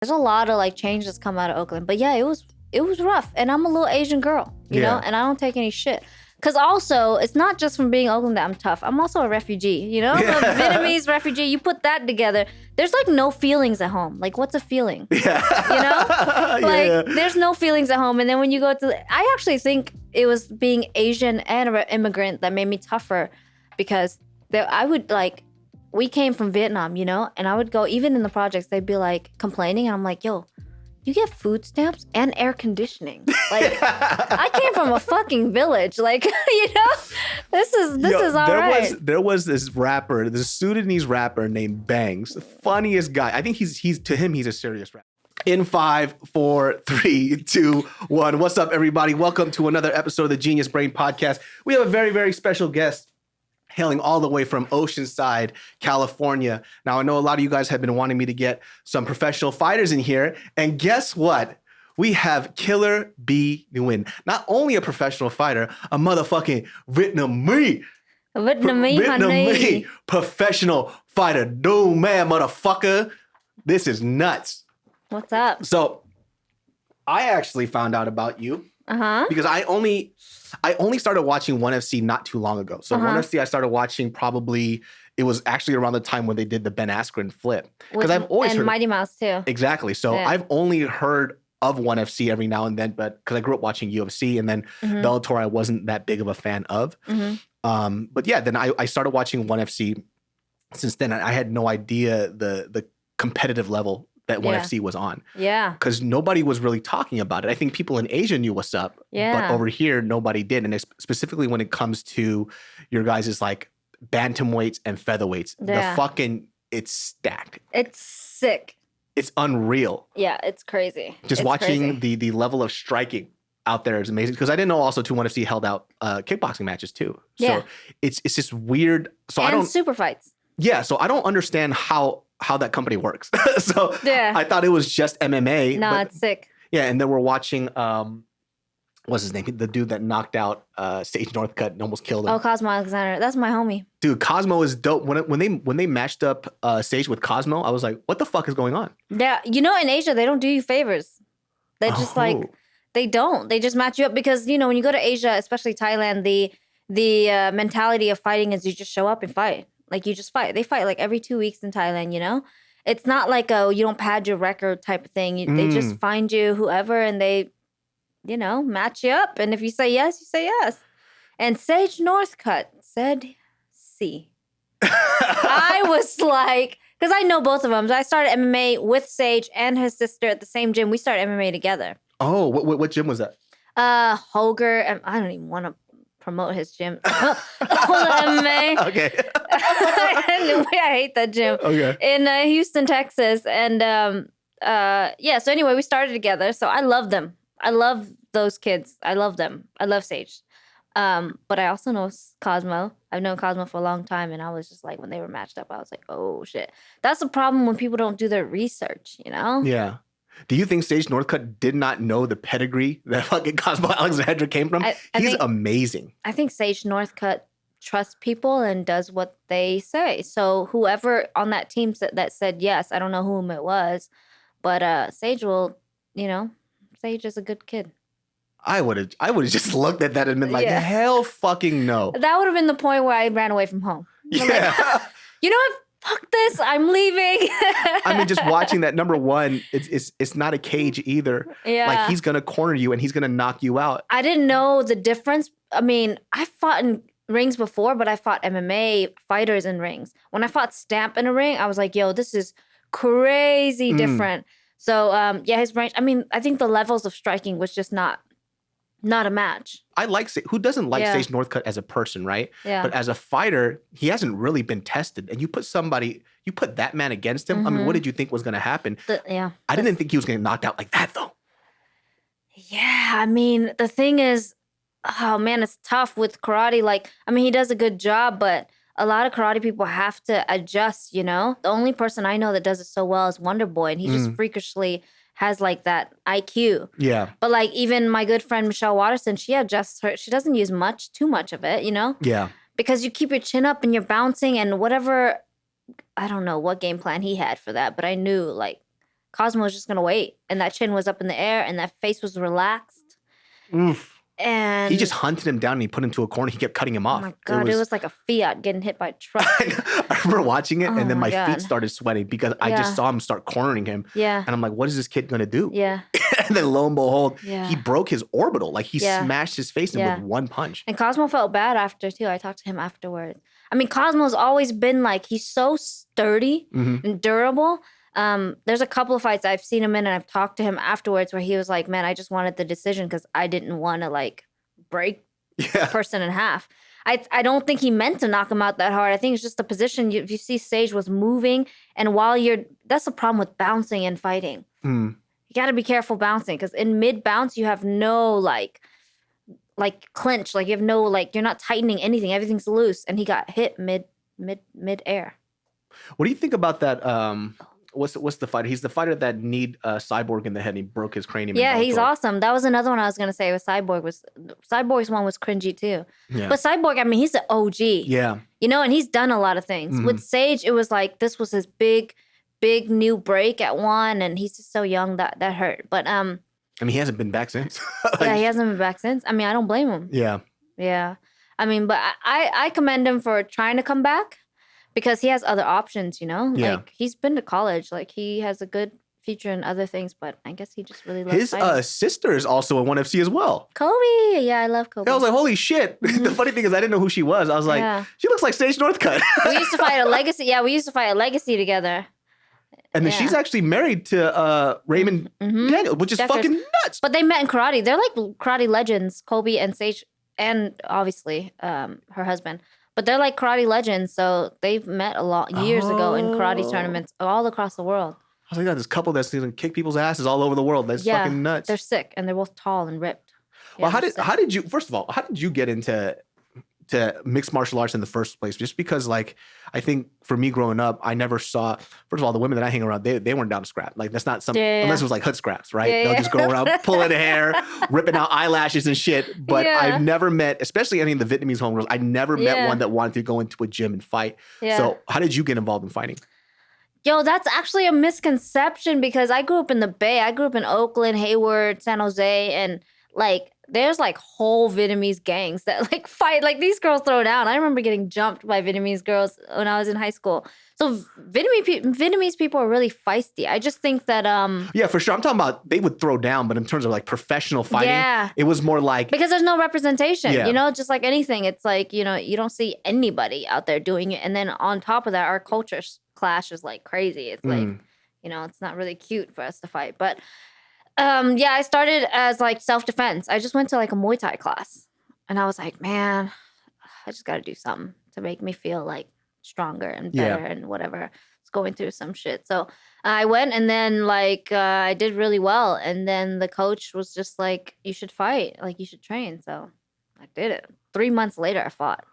There's a lot of like change that's come out of Oakland. But yeah, it was rough. And I'm a little Asian girl, you know, and I don't take any shit. Because also, it's not just from being Oakland that I'm tough. I'm also a refugee, you know? I'm a Vietnamese refugee. You put that together. There's like no feelings at home. Like, what's a feeling? Yeah. You know? Like, there's no feelings at home. And then when you go to... I actually think it was being Asian and an immigrant that made me tougher. Because I would like... We came from Vietnam, you know? And I would go... Even in the projects, they'd be like complaining. And I'm like, yo... You get food stamps and air conditioning. Like, I came from a fucking village. Like, you know, this is all right. There was this rapper, this Sudanese rapper named Bangs, the funniest guy. I think he's a serious rapper. In 5, 4, 3, 2, 1. What's up, everybody? Welcome to another episode of the Genius Brain Podcast. We have a very, very special guest hailing all the way from Oceanside, California. Now, I know a lot of you guys have been wanting me to get some professional fighters in here. And guess what? We have Killer B. Nguyen. Not only a professional fighter, a motherfucking Vietnamese professional fighter. No, man, motherfucker. This is nuts. What's up? So, I actually found out about you. Because I only started watching 1FC not too long ago. So 1FC I started watching probably, it was actually around the time when they did the Ben Askren flip. Because I've always heard... Mighty Mouse too. Exactly. So I've only heard of 1FC every now and then, but because I grew up watching UFC and then Bellator I wasn't that big of a fan of. But yeah, then I started watching 1FC. Since then, I had no idea the competitive level that 1FC was on. Yeah. Because nobody was really talking about it. I think people in Asia knew what's up. Yeah. But over here, nobody did. And specifically when it comes to your guys' like bantamweights and featherweights, it's stacked. It's sick. It's unreal. Yeah, it's crazy. Just watching the level of striking out there is amazing. Because I didn't know also too 1FC held out kickboxing matches too. So it's just weird. So and super fights. Yeah. So I don't understand how that company works. So I thought it was just MMA. No, it's sick. Yeah, and then we're watching, what's his name? The dude that knocked out Sage Northcutt and almost killed him. Oh, Cosmo Alexander. That's my homie. Dude, Cosmo is dope. When they matched up Sage with Cosmo, I was like, what the fuck is going on? Yeah, you know, in Asia, they don't do you favors. They just they don't. They just match you up because, you know, when you go to Asia, especially Thailand, the mentality of fighting is you just show up and fight. Like, you just fight. They fight, like, every 2 weeks in Thailand, you know? It's not like you don't pad your record type of thing. They just find you whoever, and they, you know, match you up. And if you say yes, you say yes. And Sage Northcutt said C. I was like, because I know both of them. So I started MMA with Sage and his sister at the same gym. We started MMA together. Oh, what gym was that? Holger. I don't even want to promote his gym. MMA. Okay. I hate that gym. Okay. In Houston, Texas. And so anyway, we started together. So I love them. I love those kids. I love them. I love Sage. But I also know Cosmo. I've known Cosmo for a long time. And I was just like, when they were matched up, I was like, oh shit. That's the problem when people don't do their research, you know? Yeah. Do you think Sage Northcutt did not know the pedigree that fucking Cosmo Alexander came from? He's amazing. I think Sage Northcutt trusts people and does what they say. So whoever on that team that said yes, I don't know whom it was, but Sage will, you know, Sage is a good kid. I would have just looked at that and been like, hell fucking no. That would have been the point where I ran away from home. Yeah. Like, you know what? Fuck this, I'm leaving. I mean, just watching that, number one, it's not a cage either. Yeah. Like, he's going to corner you and he's going to knock you out. I didn't know the difference. I mean, I fought in rings before, but I fought MMA fighters in rings. When I fought Stamp in a ring, I was like, yo, this is crazy different. So, his range, I mean, I think the levels of striking was just not a match. I like, who doesn't like Sage Northcutt as a person, right? Yeah. But as a fighter, he hasn't really been tested. And you put that man against him. I mean, what did you think was going to happen? I didn't think he was going to get knocked out like that, though. Yeah, I mean, the thing is, oh man, it's tough with karate. Like, I mean, he does a good job, but a lot of karate people have to adjust, you know? The only person I know that does it so well is Wonder Boy, and he just freakishly has like that IQ. Yeah. But like even my good friend Michelle Watterson, she adjusts she doesn't use too much of it, you know? Yeah. Because you keep your chin up and you're bouncing and whatever, I don't know what game plan he had for that, but I knew like Cosmo was just gonna wait, and that chin was up in the air, and that face was relaxed. Oof. And he just hunted him down and he put him to a corner. He kept cutting him off. Oh my God, it was like a Fiat getting hit by a truck. I remember watching it and then my feet started sweating because I just saw him start cornering him. Yeah. And I'm like, what is this kid going to do? Yeah. And then lo and behold, he broke his orbital. Like he smashed his face in with one punch. And Cosmo felt bad after too. I talked to him afterwards. I mean, Cosmo's always been like, he's so sturdy and durable. There's a couple of fights I've seen him in and I've talked to him afterwards where he was like, man, I just wanted the decision because I didn't want to like break the person in half. I don't think he meant to knock him out that hard. I think it's just the position. If you see Sage was moving and while that's the problem with bouncing and fighting. You got to be careful bouncing because in mid bounce, you have no like clinch. Like you have no, like you're not tightening anything. Everything's loose. And he got hit mid air. What do you think about that? What's the fighter? He's the fighter that kneed Cyborg in the head and he broke his cranium. Yeah, he's awesome. That was another one I was gonna say. Was Cyborg's one was cringy too. Yeah. But Cyborg, I mean, he's the OG. Yeah. You know, and he's done a lot of things. With Sage, it was like this was his big new break at one, and he's just so young that hurt. But I mean, he hasn't been back since. Yeah, he hasn't been back since. I mean, I don't blame him. Yeah. Yeah. I mean, but I commend him for trying to come back. Because he has other options, you know? Yeah. Like, he's been to college. Like, he has a good future in other things, but I guess he just really loves fighting. His sister is also in 1FC as well. Kobe. Yeah, I love Kobe. I was like, holy shit. The funny thing is I didn't know who she was. I was like, she looks like Sage Northcutt. We used to fight a Legacy. Yeah, we used to fight a Legacy together. And then she's actually married to Raymond Daniel, which is fucking nuts. But they met in karate. They're like karate legends, Kobe and Sage, and obviously her husband. But they're like karate legends, so they've met a lot years ago in karate tournaments all across the world. I was like, this couple that's going to kick people's asses all over the world. That's fucking nuts. They're sick, and they're both tall and ripped. Well, how did you, first of all, how did you get into mixed martial arts in the first place? Just because, like, I think for me growing up, I never saw, first of all, the women that I hang around, they weren't down to scrap. Like, that's not something, unless it was like hood scraps, right? They'll just go around pulling hair, ripping out eyelashes and shit. But I've never met, especially any of the Vietnamese homegirls, I never met one that wanted to go into a gym and fight. So how did you get involved in fighting? Yo, that's actually a misconception because I grew up in the Bay. I grew up in Oakland, Hayward, San Jose, and like, there's like whole Vietnamese gangs that like fight. Like these girls throw down. I remember getting jumped by Vietnamese girls when I was in high school. So Vietnamese people are really feisty. I just think that yeah, for sure. I'm talking about they would throw down, but in terms of like professional fighting, it was more like because there's no representation. You know, just like anything, it's like, you know, you don't see anybody out there doing it. And then on top of that, our culture clash is like crazy. It's like, you know, it's not really cute for us to fight, but. Yeah, I started as like self-defense. I just went to like a Muay Thai class and I was like, man, I just got to do something to make me feel like stronger and better and whatever. It's going through some shit. So I went and then like I did really well. And then the coach was just like, you should fight, like you should train. So I did it. 3 months later, I fought.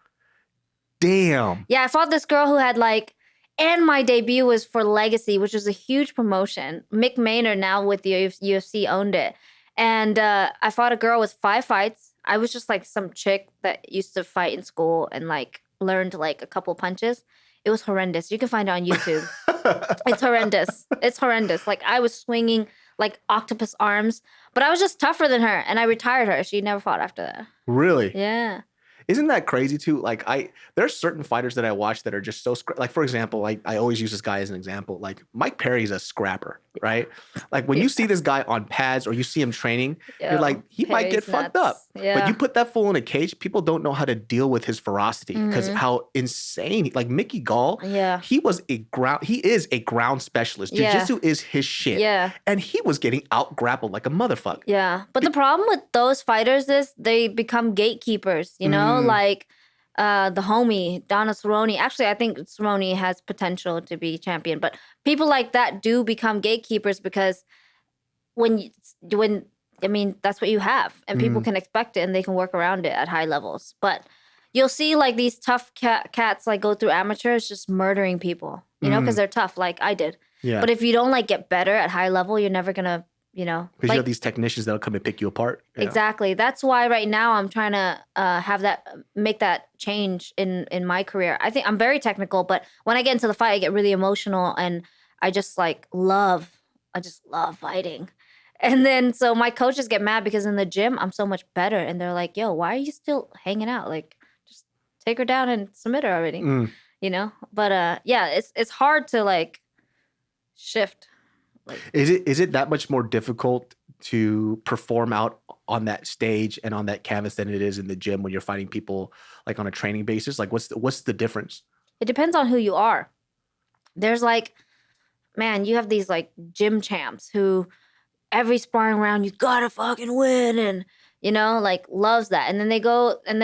Damn. Yeah, I fought this girl who had like, and my debut was for Legacy, which was a huge promotion. Mick Maynard, now with the UFC, owned it. And I fought a girl with 5 fights. I was just like some chick that used to fight in school and like learned like a couple punches. It was horrendous. You can find it on YouTube. It's horrendous. It's horrendous. Like I was swinging like octopus arms, but I was just tougher than her. And I retired her. She never fought after that. Really? Yeah. Isn't that crazy too? Like there's certain fighters that I watch that are just so like, for example, like I always use this guy as an example. Like Mike Perry's a scrapper, right? Like when you see this guy on pads or you see him training, you're like, he might get fucked up. Yeah. But you put that fool in a cage, people don't know how to deal with his ferocity because how insane. Like Mickey Gall, he is a ground specialist. Jiu-jitsu is his shit. Yeah. And he was getting out grappled like a motherfucker. Yeah. But the problem with those fighters is they become gatekeepers, you know? Like the homie, Donna Cerrone. Actually, I think Cerrone has potential to be champion. But people like that do become gatekeepers because when I mean, that's what you have. And people can expect it and they can work around it at high levels. But you'll see like these tough cats like go through amateurs just murdering people, you know, because they're tough like I did. Yeah. But if you don't like get better at high level, you're never going to, you know. Because you have these technicians that'll come and pick you apart. Yeah. Exactly. That's why right now I'm trying to make that change in my career. I think I'm very technical, but when I get into the fight, I get really emotional and I just like love I just love fighting. And then so my coaches get mad because in the gym I'm so much better, and they're like, "Yo, why are you still hanging out? Like, just take her down and submit her already." You know? But yeah, it's hard to like shift. Like, is it that much more difficult to perform out on that stage and on that canvas than it is in the gym when you're fighting people like on a training basis? Like, what's the difference? it depends on who you are. There's like, man, you have these like gym champs who every sparring round you gotta fucking win, and you know, like loves that. And then they go and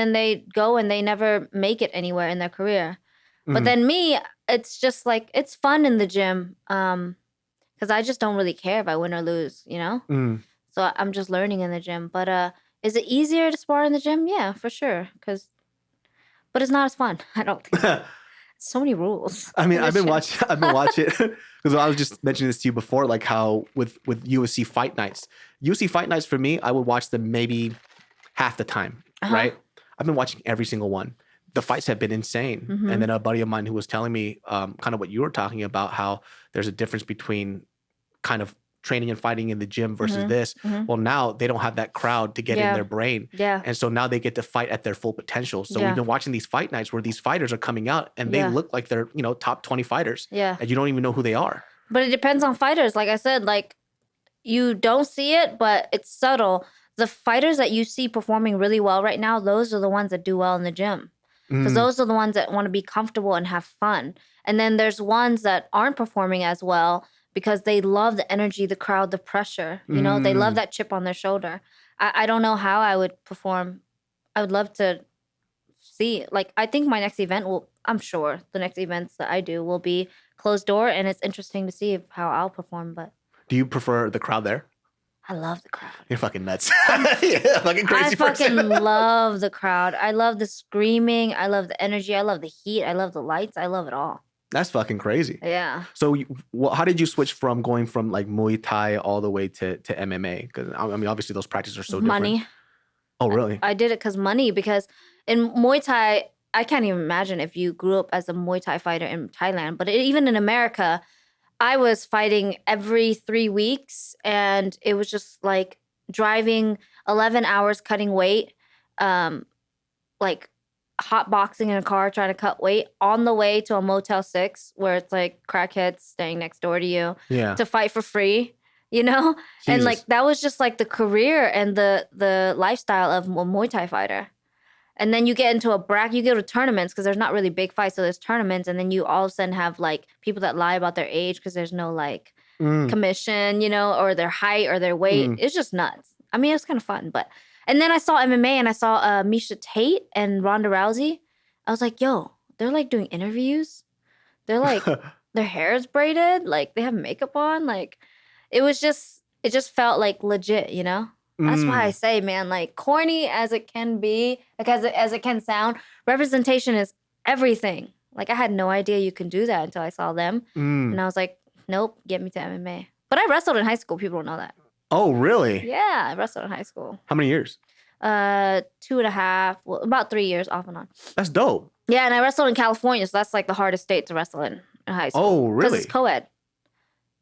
they never make it anywhere in their career. But then me, it's just like it's fun in the gym. Because I just don't really care if I win or lose, you know? So I'm just learning in the gym. But is it easier to spar in the gym? Yeah, for sure. But it's not as fun, I don't think. So many rules. I mean, I've been watching because I was just mentioning this to you before, like how with UFC fight nights. UFC fight nights for me, I would watch them maybe half the time, right? I've been watching every single one. The fights have been insane. And then a buddy of mine who was telling me kind of what you were talking about, how there's a difference between kind of training and fighting in the gym versus this. Well, now they don't have that crowd to get in their brain. Yeah. And so now they get to fight at their full potential. So we've been watching these fight nights where these fighters are coming out and they look like they're, you know, top 20 fighters. Yeah. And you don't even know who they are. But it depends on fighters. Like I said, like you don't see it, but it's subtle. The fighters that you see performing really well right now, those are the ones that do well in the gym. Because those are the ones that want to be comfortable and have fun. And then there's ones that aren't performing as well because they love the energy, the crowd, the pressure. You know, they love that chip on their shoulder. I don't know how I would perform. I would love to see. Like, I think my next event I'm sure the next events that I do will be closed door. And it's interesting to see how I'll perform. But do you prefer the crowd there? I love the crowd. You're fucking nuts. Yeah, fucking crazy I fucking love the crowd. I love the screaming. I love the energy. I love the heat. I love the lights. I love it all. That's fucking crazy. Yeah. So how did you switch from going from like Muay Thai all the way to MMA? Because I mean, obviously those practices are so different. Money. Oh, really? I did it because money. Because in Muay Thai, I can't even imagine if you grew up as a Muay Thai fighter in Thailand. But even in America, I was fighting every 3 weeks, and it was just like driving 11 hours cutting weight, like hot boxing in a car trying to cut weight on the way to a Motel 6 where it's like crackheads staying next door to you to fight for free, you know? Jesus. And like that was just like the career and the lifestyle of a Muay Thai fighter. And then you get into a bracket, you go to tournaments because there's not really big fights. So there's tournaments. And then you all of a sudden have like people that lie about their age because there's no like commission, you know, or their height or their weight. It's just nuts. I mean, it was kind of fun. And then I saw MMA and I saw Misha Tate and Ronda Rousey. I was like, yo, they're like doing interviews. They're like, their hair is braided. Like they have makeup on. Like it just felt like legit, you know? That's why I say, man, like corny as it can be, like as it can sound, representation is everything. Like I had no idea you can do that until I saw them. And I was like, nope, get me to MMA. But I wrestled in high school. People don't know that. Oh, really? Yeah, I wrestled in high school. How many years? 2.5, well, about 3 years off and on. That's dope. Yeah, and I wrestled in California, so that's like the hardest state to wrestle in high school. Oh, really? Because it's co-ed.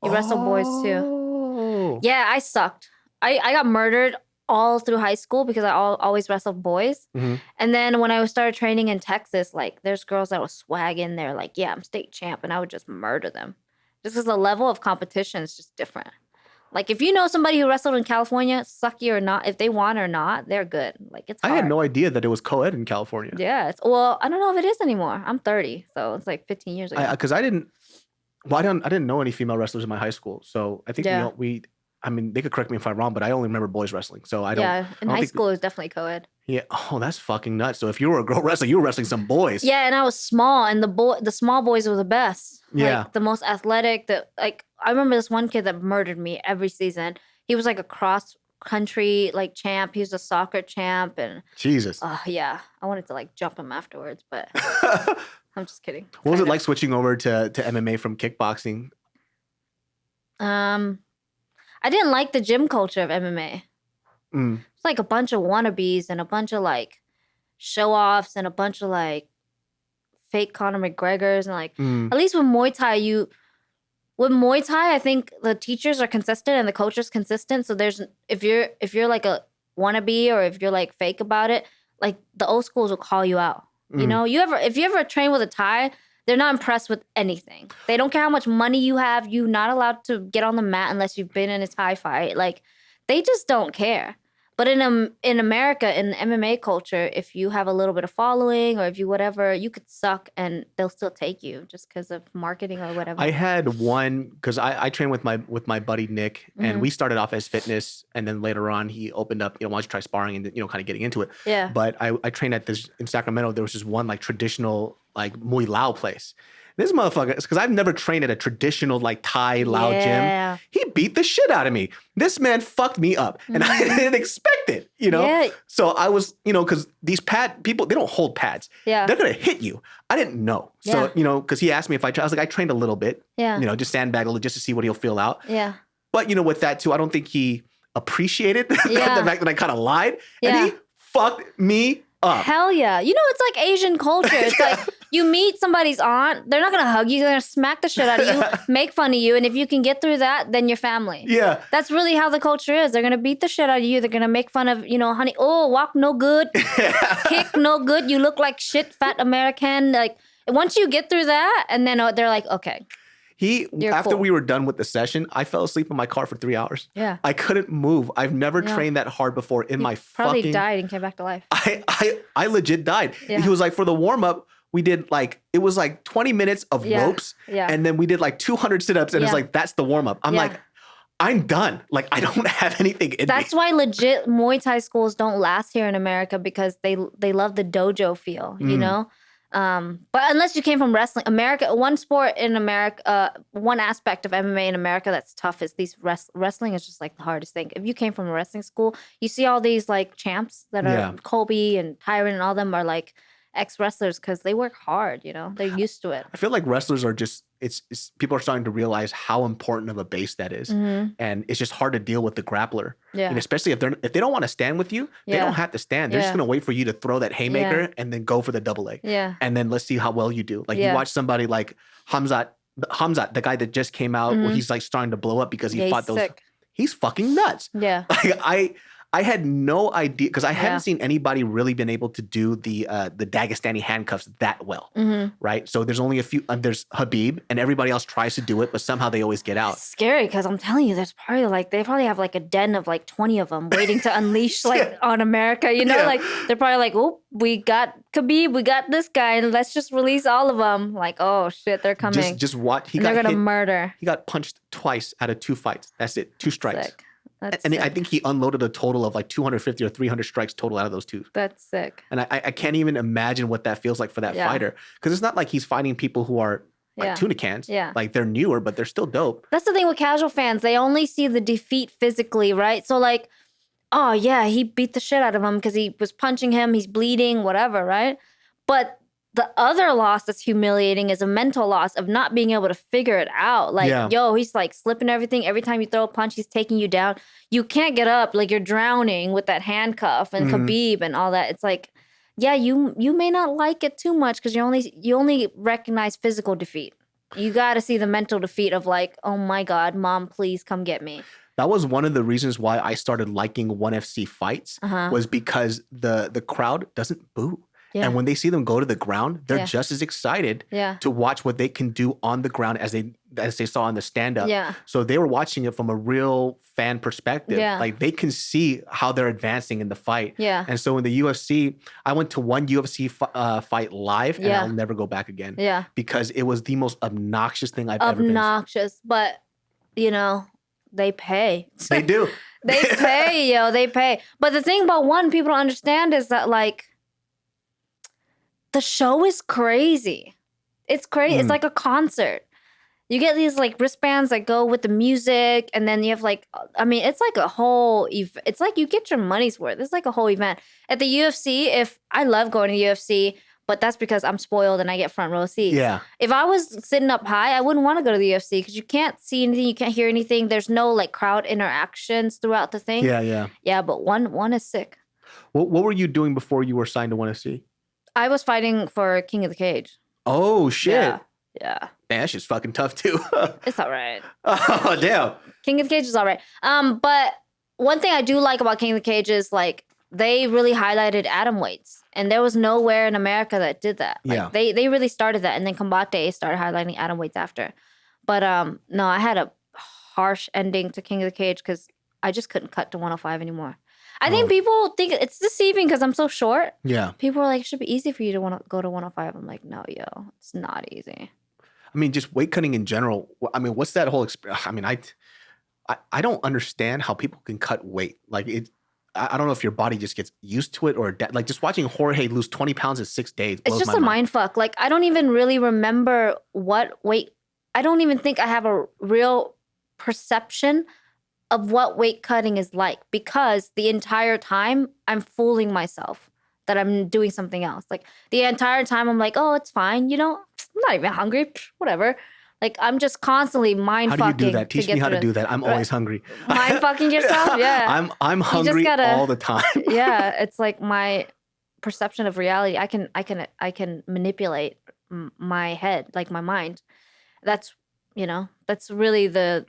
You wrestle boys too. Yeah, I sucked. I got murdered all through high school because I always wrestled boys. And then when I started training in Texas, like there's girls that would swag in there like, yeah, I'm state champ. And I would just murder them. Just because the level of competition is just different. Like if you know somebody who wrestled in California, sucky or not, if they want or not, they're good. Like it's hard. I had no idea that it was co-ed in California. Yeah. Well, I don't know if it is anymore. I'm 30. So it's like 15 years ago. Because I didn't know any female wrestlers in my high school. So I think I mean, they could correct me if I'm wrong, but I only remember boys wrestling. So I don't. Yeah, in high school, it was definitely co-ed. Yeah. Oh, that's fucking nuts. So if you were a girl wrestler, you were wrestling some boys. Yeah, and I was small, and the small boys were the best. Yeah. Like, the most athletic. I remember this one kid that murdered me every season. He was like a cross country like champ. He was a soccer champ, and Jesus. Yeah. I wanted to like jump him afterwards, but I'm just kidding. What was it like switching over to MMA from kickboxing? I didn't like the gym culture of MMA. It's like a bunch of wannabes and a bunch of like show-offs and a bunch of like fake Conor McGregors and like at least with Muay Thai with Muay Thai, I think the teachers are consistent and the coach is consistent. So there's if you're like a wannabe or if you're like fake about it, like the old schools will call you out. You know, if you ever train with a Thai, they're not impressed with anything. They don't care how much money you have. You're not allowed to get on the mat unless you've been in a Thai fight. Like, they just don't care. But in America, in the MMA culture, if you have a little bit of following or if you whatever, you could suck and they'll still take you just because of marketing or whatever. I had one because I trained with my buddy Nick, and we started off as fitness, and then later on he opened up, why don't you try sparring and kind of getting into it. Yeah. But I trained at this in Sacramento. There was this one like traditional like Muay Lao place. This motherfucker, because I've never trained at a traditional like Thai Lao gym. He beat the shit out of me. This man fucked me up, and I didn't expect it, Yeah. So I was, because these people, they don't hold pads. Yeah. They're gonna hit you. I didn't know. So, because he asked me if I was like, I trained a little bit. Yeah. Just sandbag a little just to see what he'll feel out. Yeah. But, with that too, I don't think he appreciated the fact that I kind of lied. Yeah. And he fucked me up. Hell yeah. It's like Asian culture. It's like you meet somebody's aunt, they're not going to hug you. They're going to smack the shit out of you, make fun of you. And if you can get through that, then you're family. Yeah. That's really how the culture is. They're going to beat the shit out of you. They're going to make fun of, honey, walk no good, kick no good. You look like shit, fat American. Like, once you get through that, and then they're like, okay. After we were done with the session, I fell asleep in my car for 3 hours. Yeah. I couldn't move. I've never trained that hard before in my probably fucking... died and came back to life. I legit died. Yeah. He was like, for the warm-up, we did it was like 20 minutes of ropes. Yeah. And then we did like 200 sit-ups. And it's like, that's the warm-up. I'm like, I'm done. Like, I don't have anything in me. That's why legit Muay Thai schools don't last here in America, because they love the dojo feel, But unless you came from wrestling, one sport in America, one aspect of MMA in America that's tough is wrestling is just like the hardest thing. If you came from a wrestling school, you see all these like champs that are Kobe and Tyron and all them are like ex-wrestlers because they work hard, they're used to it. I feel like wrestlers are just, it's people are starting to realize how important of a base that is. And it's just hard to deal with the grappler. Yeah. And especially if they don't want to stand with you, they don't have to stand. They're just going to wait for you to throw that haymaker and then go for the double leg. Yeah. And then let's see how well you do. Like you watch somebody like Hamzat, the guy that just came out, where he's like starting to blow up because he fought those. Sick. He's fucking nuts. Yeah. Like I had no idea because I haven't seen anybody really been able to do the Dagestani handcuffs that well, right? So there's only a few. There's Habib, and everybody else tries to do it, but somehow they always get out. It's scary because I'm telling you, there's probably they probably have like a den of like 20 of them waiting to unleash on America. Like they're probably like, oh, we got Khabib, we got this guy, and let's just release all of them. Like, oh shit, they're coming. Just watch. They're gonna murder. He got punched twice out of 2 fights. That's it. 2 strikes. Sick. That's and sick. I think he unloaded a total of like 250 or 300 strikes total out of those 2. That's sick. And I can't even imagine what that feels like for that fighter. Because it's not like he's fighting people who are like tuna cans. Yeah. Like they're newer, but they're still dope. That's the thing with casual fans. They only see the defeat physically, right? So like, oh yeah, he beat the shit out of him because he was punching him. He's bleeding, whatever, right? But the other loss that's humiliating is a mental loss of not being able to figure it out. Like, yo, he's like slipping everything. Every time you throw a punch, he's taking you down. You can't get up. Like, you're drowning with that handcuff and Khabib and all that. It's like, yeah, you may not like it too much because you only recognize physical defeat. You got to see the mental defeat of like, oh my God, mom, please come get me. That was one of the reasons why I started liking 1FC fights was because the crowd doesn't boo. Yeah. And when they see them go to the ground, they're just as excited to watch what they can do on the ground as they saw in the stand-up. Yeah. So they were watching it from a real fan perspective. Yeah. Like they can see how they're advancing in the fight. Yeah. And so in the UFC, I went to one UFC fight live and I'll never go back again. Yeah. Because it was the most obnoxious thing I've ever been. Obnoxious, but they pay. They do. They pay, they pay. But the thing about one people don't understand is that like, the show is crazy. It's crazy. It's like a concert. You get these like wristbands that go with the music, and then you have like, it's like a whole. It's like you get your money's worth. It's like a whole event at the UFC. I love going to UFC, but that's because I'm spoiled and I get front row seats. Yeah. If I was sitting up high, I wouldn't want to go to the UFC because you can't see anything, you can't hear anything. There's no like crowd interactions throughout the thing. Yeah. Yeah, but one is sick. What were you doing before you were signed to 1FC? I was fighting for King of the Cage. Oh, shit. Yeah. Man, that shit's fucking tough too. It's all right. Oh, damn. King of the Cage is all right. But one thing I do like about King of the Cage is like they really highlighted atom weights, and there was nowhere in America that did that. Like, Yeah. They really started that, and then Combate started highlighting atom weights after. But no, I had a harsh ending to King of the Cage because I just couldn't cut to 105 anymore. I think people think it's deceiving because I'm so short. Yeah. People are like, it should be easy for you to want to go to 105. I'm like, no, yo, it's not easy. I mean, just weight cutting in general. I mean, what's that whole experience? I mean, I don't understand how people can cut weight. Like I don't know if your body just gets used to it or like just watching Jorge lose 20 pounds in 6 days. It's just a mind fuck. Like I don't even really remember what weight. I don't even think I have a real perception of what weight cutting is like because the entire time I'm fooling myself that I'm doing something else. Like the entire time I'm like, oh, it's fine. You know, I'm not even hungry. Whatever. Like I'm just constantly mind fucking. How do you do that? Teach me how to do that. I'm always hungry. Mind fucking yourself? Yeah. I'm hungry all the time. Yeah. It's like my perception of reality. I can manipulate my head, like my mind. That's, you know, that's really the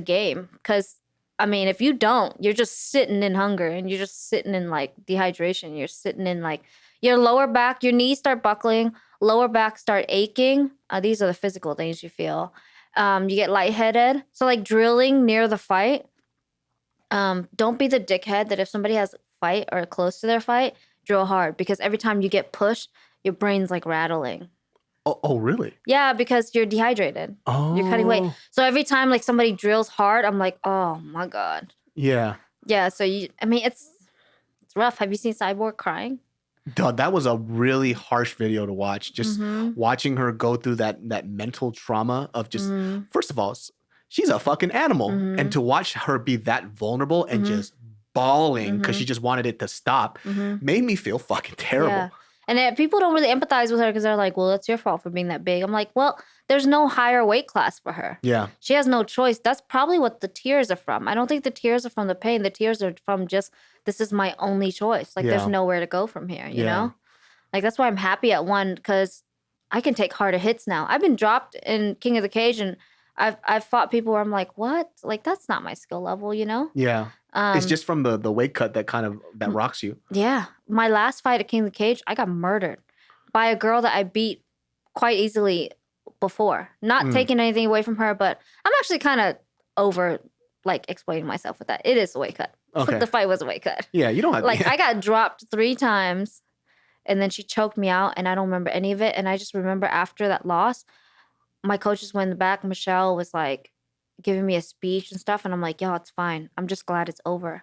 game. Because I mean, if you don't, you're just sitting in hunger and you're just sitting in like dehydration. You're sitting in like your lower back, your knees start buckling, lower back start aching. These are the physical things you feel. You get lightheaded. So like drilling near the fight, don't be the dickhead that if somebody has a fight or close to their fight, drill hard because every time you get pushed, your brain's like rattling. Oh, really? Yeah, because you're dehydrated. Oh. You're cutting weight. So every time like somebody drills hard, I'm like, oh my God. Yeah. Yeah, so I mean, it's rough. Have you seen Cyborg crying? Dude, that was a really harsh video to watch. Just watching her go through that mental trauma of just, first of all, she's a fucking animal. And to watch her be that vulnerable and just bawling because she just wanted it to stop made me feel fucking terrible. Yeah. And people don't really empathize with her because they're like, well, it's your fault for being that big. I'm like, well, there's no higher weight class for her. Yeah. She has no choice. That's probably what the tears are from. I don't think the tears are from the pain. The tears are from just, this is my only choice. Like, there's nowhere to go from here, you know? Like, that's why I'm happy at one because I can take harder hits now. I've been dropped in King of the Cage and I've fought people where I'm like, what? Like, that's not my skill level, you know? Yeah. It's just from the weight cut that rocks you. Yeah. My last fight at King of the Cage, I got murdered by a girl that I beat quite easily before. Not taking anything away from her, but I'm actually kind of over like explaining myself with that. It is a weight cut. Okay. The fight was a weight cut. Yeah, you don't have like I got dropped 3 times and then she choked me out and I don't remember any of it. And I just remember after that loss, my coaches went in the back. Michelle was like giving me a speech and stuff. And I'm like, yo, it's fine. I'm just glad it's over.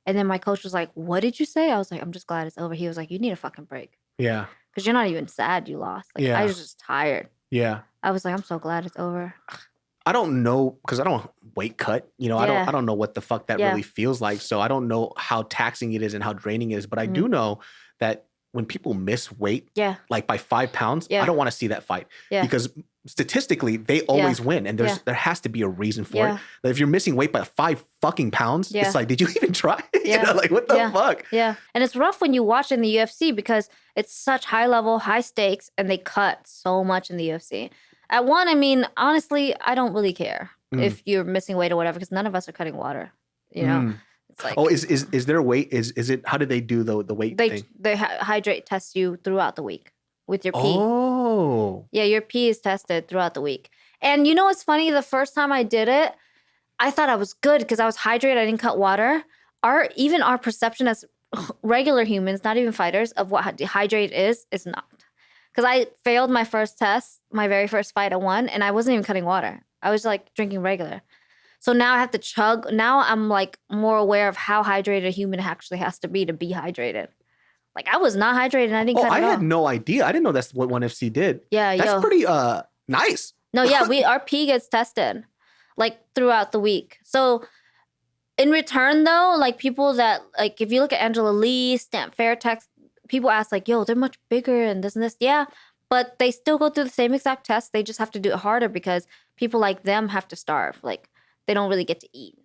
And then my coach was like, what did you say? I was like, I'm just glad it's over. He was like, you need a fucking break. Yeah. Because you're not even sad you lost. Like, I was just tired. Yeah. I was like, I'm so glad it's over. I don't know, because I don't weight cut. You know, I don't know what the fuck that really feels like. So I don't know how taxing it is and how draining it is. But I do know that when people miss weight, like by 5 pounds, I don't want to see that fight. Because statistically, they always win. And there has to be a reason for it. Like if you're missing weight by 5 fucking pounds, it's like, did you even try? You know, like what the fuck? Yeah. And it's rough when you watch in the UFC because it's such high level, high stakes, and they cut so much in the UFC. At one, I mean, honestly, I don't really care if you're missing weight or whatever because none of us are cutting water, you know? It's like, is there weight? Is it, how do they do the weight thing? They hydrate test you throughout the week with your pee. Oh. Yeah, your pee is tested throughout the week. And you know what's funny? The first time I did it, I thought I was good because I was hydrated. I didn't cut water. Even our perception as regular humans, not even fighters, of what dehydrated is not. Because I failed my first test, my very first fight I won, and I wasn't even cutting water. I was like drinking regular. So now I have to chug. Now I'm like more aware of how hydrated a human actually has to be hydrated. Like I was not hydrated and I didn't cut at all. I had no idea. I didn't know that's what ONE FC did. Yeah, that's pretty nice. No, yeah, our pee gets tested like throughout the week. So in return though, like people that like if you look at Angela Lee, Stamp Fairtex, people ask like, yo, they're much bigger and this and this. Yeah, but they still go through the same exact test. They just have to do it harder because people like them have to starve. Like they don't really get to eat.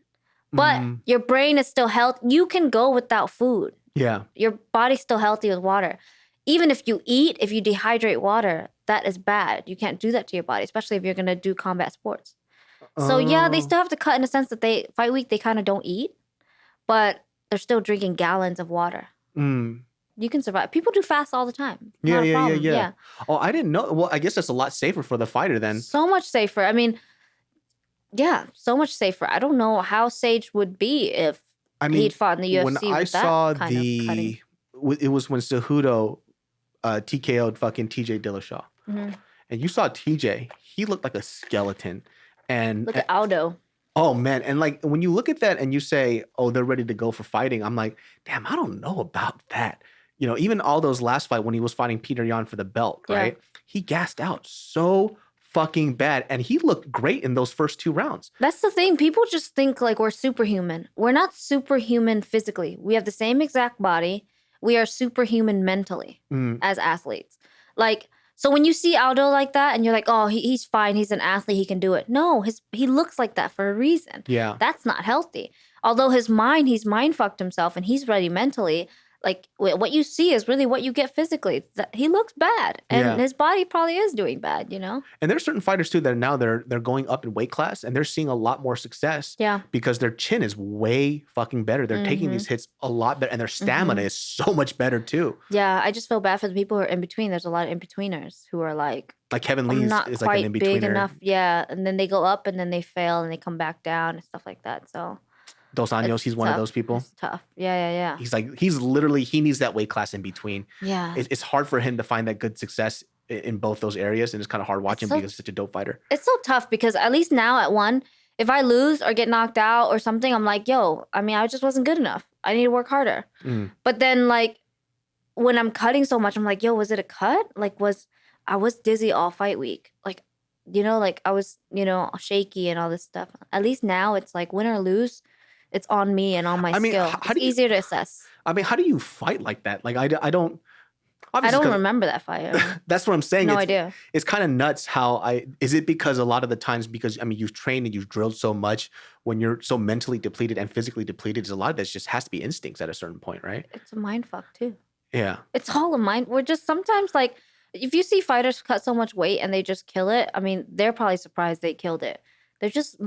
But your brain is still healthy. You can go without food. Yeah. Your body's still healthy with water. Even if you eat, if you dehydrate water, that is bad. You can't do that to your body, especially if you're going to do combat sports. So yeah, they still have to cut in the sense that fight week, they kind of don't eat, but they're still drinking gallons of water. You can survive. People do fast all the time. Yeah. Oh, I didn't know. Well, I guess that's a lot safer for the fighter then. So much safer. I mean, yeah, so much safer. I don't know how Sage would be if he'd fought in the UFC. When I saw it was when Cejudo TKO'd fucking TJ Dillashaw. And you saw TJ, he looked like a skeleton. And look at Aldo. Oh man, and like when you look at that and you say, "Oh, they're ready to go for fighting," I'm like, "Damn, I don't know about that." You know, even Aldo's last fight when he was fighting Peter Yan for the belt, right? He gassed out so fucking bad, and he looked great in those first 2 rounds. That's the thing. People just think like we're superhuman. We're not superhuman physically. We have the same exact body. We are superhuman mentally as athletes. Like, so when you see Aldo like that and you're like, oh, he's fine. He's an athlete. He can do it. No, he looks like that for a reason. Yeah. That's not healthy. Although he's mind fucked himself and he's ready mentally. Like what you see is really what you get physically. He looks bad and his body probably is doing bad, you know? And there's certain fighters too that now they're going up in weight class and they're seeing a lot more success because their chin is way fucking better. They're taking these hits a lot better and their stamina is so much better too. Yeah, I just feel bad for the people who are in between. There's a lot of in-betweeners who are like Kevin Lee is like an in-betweener. Big enough. Yeah, and then they go up and then they fail and they come back down and stuff like that. So Dos Anjos, he's one of those people. It's tough. Yeah. He's literally, he needs that weight class in between. Yeah. It's hard for him to find that good success in both those areas. And it's kind of hard watching because he's such a dope fighter. It's so tough because at least now at one, if I lose or get knocked out or something, I'm like, yo, I mean, I just wasn't good enough. I need to work harder. But then like when I'm cutting so much, I'm like, yo, was it a cut? Like I was dizzy all fight week. Like, you know, like I was, you know, shaky and all this stuff. At least now it's like win or lose, it's on me and on my skill. It's easier to assess. I mean, how do you fight like that? Like, I don't remember that fight. That's what I'm saying. No idea. It's kind of nuts is it because a lot of the times, because, I mean, you've trained and you've drilled so much when you're so mentally depleted and physically depleted, a lot of this just has to be instincts at a certain point, right? It's a mind fuck too. Yeah. It's all a mind. We're just sometimes like, if you see fighters cut so much weight and they just kill it, I mean, they're probably surprised they killed it. They're just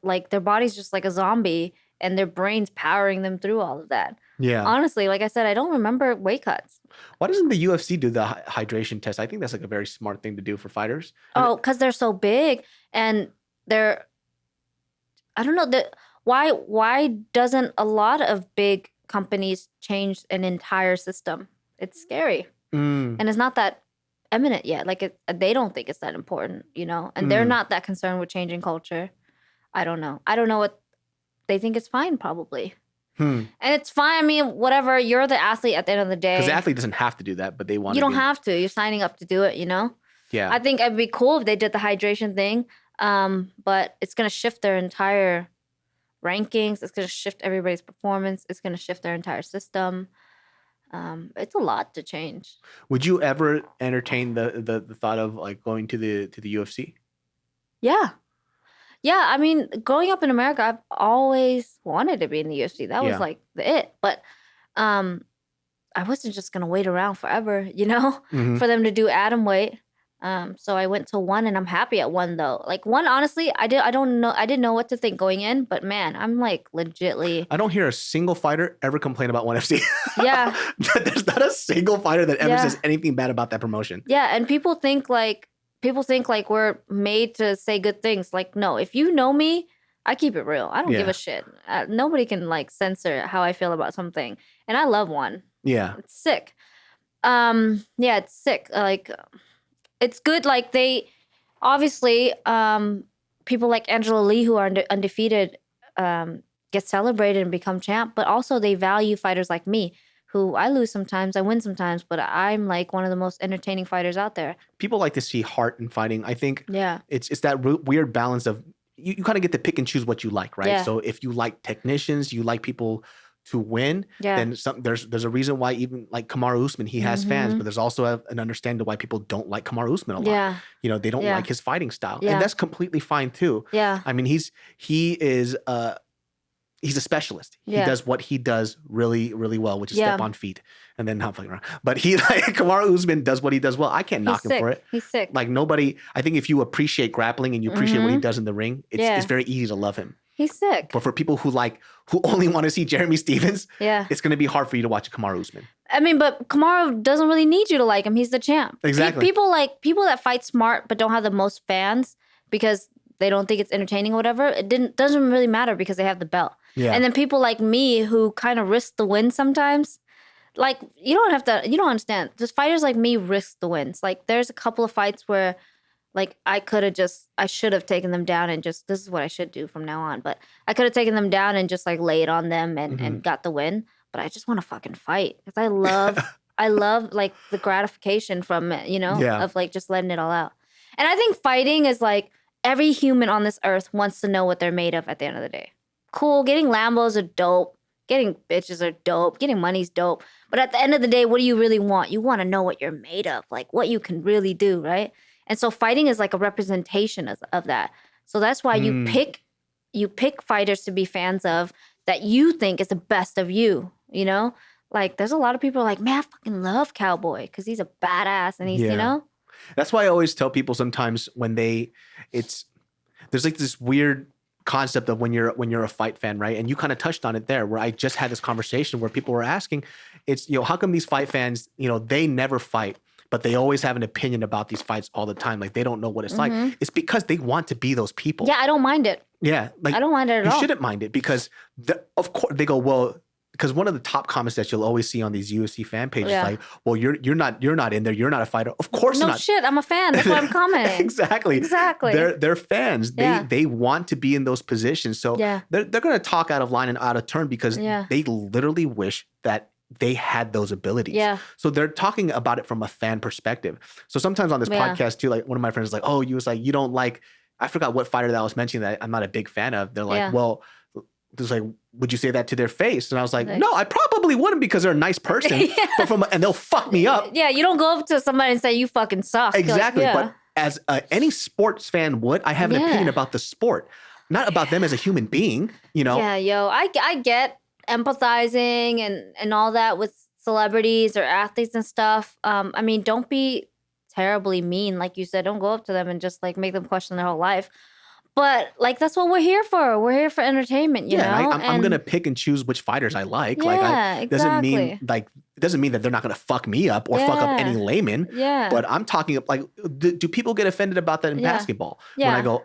like, their body's just like a zombie and their brain's powering them through all of that. Yeah. Honestly, like I said, I don't remember weight cuts. Why doesn't the UFC do the hydration test? I think that's like a very smart thing to do for fighters. Oh, because they're so big and I don't know, why doesn't a lot of big companies change an entire system? It's scary. And it's not that eminent yet. Like they don't think it's that important, you know? And they're not that concerned with changing culture. I don't know. I don't know what they think. It's fine, probably. And it's fine. I mean, whatever. You're the athlete at the end of the day. Because the athlete doesn't have to do that, but they want to. You don't have to. You're signing up to do it, you know? Yeah. I think it'd be cool if they did the hydration thing. But it's going to shift their entire rankings. It's going to shift everybody's performance. It's going to shift their entire system. It's a lot to change. Would you ever entertain the thought of like going to the UFC? Yeah. Yeah, I mean, growing up in America, I've always wanted to be in the UFC. That was like it. But I wasn't just gonna wait around forever, you know, for them to do atom weight. So I went to one, and I'm happy at one though. Like one, honestly, I didn't know what to think going in, but man, I'm like legitly. I don't hear a single fighter ever complain about ONE FC. Yeah, there's not a single fighter that ever says anything bad about that promotion. Yeah, and people think like we're made to say good things. Like, no, if you know me, I keep it real. I don't give a shit. Nobody can like censor how I feel about something, and I love one. Yeah, it's sick. Yeah, it's sick. Like. It's good. Like they, obviously, people like Angela Lee who are undefeated get celebrated and become champ. But also they value fighters like me, who I lose sometimes, I win sometimes, but I'm like one of the most entertaining fighters out there. People like to see heart in fighting. I think it's that weird balance of you kind of get to pick and choose what you like, right? Yeah. So if you like technicians, you like people to win, then there's a reason why even like Kamaru Usman, he has fans, but there's also an understanding why people don't like Kamaru Usman a lot. Yeah. You know, they don't like his fighting style. And that's completely fine too. Yeah. I mean, he is he's a specialist. He Yeah. does what he does really, really well, which is Yeah. step on feet and then not fucking around. But Kamaru Usman does what he does well. I can't knock him for it. He's sick. Like nobody, I think if you appreciate grappling and you appreciate what he does in the ring, it's very easy to love him. He's sick. But for people who only want to see Jeremy Stevens, Yeah. it's going to be hard for you to watch Kamaru Usman. I mean, but Kamaru doesn't really need you to like him. He's the champ. Exactly. People that fight smart but don't have the most fans because they don't think it's entertaining or whatever. It doesn't really matter because they have the belt. Yeah. And then people like me who kind of risk the win sometimes. Like you don't understand. Just fighters like me risk the wins. Like there's a couple of fights where like I should have taken them down and just, this is what I should do from now on. But I could have taken them down and just like laid on them and got the win. But I just want to fucking fight because I love like the gratification from it, of like just letting it all out. And I think fighting is like every human on this earth wants to know what they're made of at the end of the day. Cool, getting Lambos are dope. Getting bitches are dope. Getting money's dope. But at the end of the day, what do you really want? You want to know what you're made of, like what you can really do, right? And so fighting is like a representation of that. So that's why you pick fighters to be fans of that you think is the best of you, Like there's a lot of people like, man, I fucking love Cowboy because he's a badass and he's, That's why I always tell people sometimes when there's like this weird concept of when you're a fight fan, right? And you kind of touched on it there where I just had this conversation where people were asking, it's, how come these fight fans, they never fight, but they always have an opinion about these fights all the time. Like they don't know what it's like. It's because they want to be those people. Yeah, I don't mind it. Yeah. Like I don't mind it at all. You shouldn't mind it because of course they go, well, because one of the top comments that you'll always see on these UFC fan pages is like, well, you're not in there. You're not a fighter. Of course not. No shit. I'm a fan. That's why I'm commenting. Exactly. They're fans. They want to be in those positions. So they're going to talk out of line and out of turn because they literally wish that they had those abilities. Yeah. So they're talking about it from a fan perspective. So sometimes on this podcast too, like one of my friends is like, oh, you don't like, I forgot what fighter that I was mentioning that I'm not a big fan of. They're like, well, there's like, would you say that to their face? And I was like, no, I probably wouldn't because they're a nice person, but and they'll fuck me up. Yeah, you don't go up to somebody and say you fucking suck. Exactly. Like, But as any sports fan would, I have an opinion about the sport, not about them as a human being, Yeah, I get empathizing and all that with celebrities or athletes and stuff. I mean, don't be terribly mean. Like you said, don't go up to them and just like make them question their whole life. But like that's what we're here for. We're here for entertainment, you know. I'm gonna pick and choose which fighters I like. Yeah, exactly. It doesn't mean that they're not gonna fuck me up or fuck up any layman. Yeah. But I'm talking like, do people get offended about that in basketball? Yeah. When I go,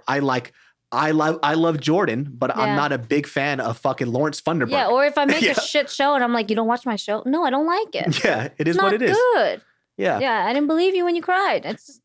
I love Jordan, but I'm not a big fan of fucking Lawrence Funderburk. Yeah, or if I make a shit show and I'm like, you don't watch my show? No, I don't like it. Yeah, it is what it is. It's not good. Yeah. Yeah, I didn't believe you when you cried. It's just,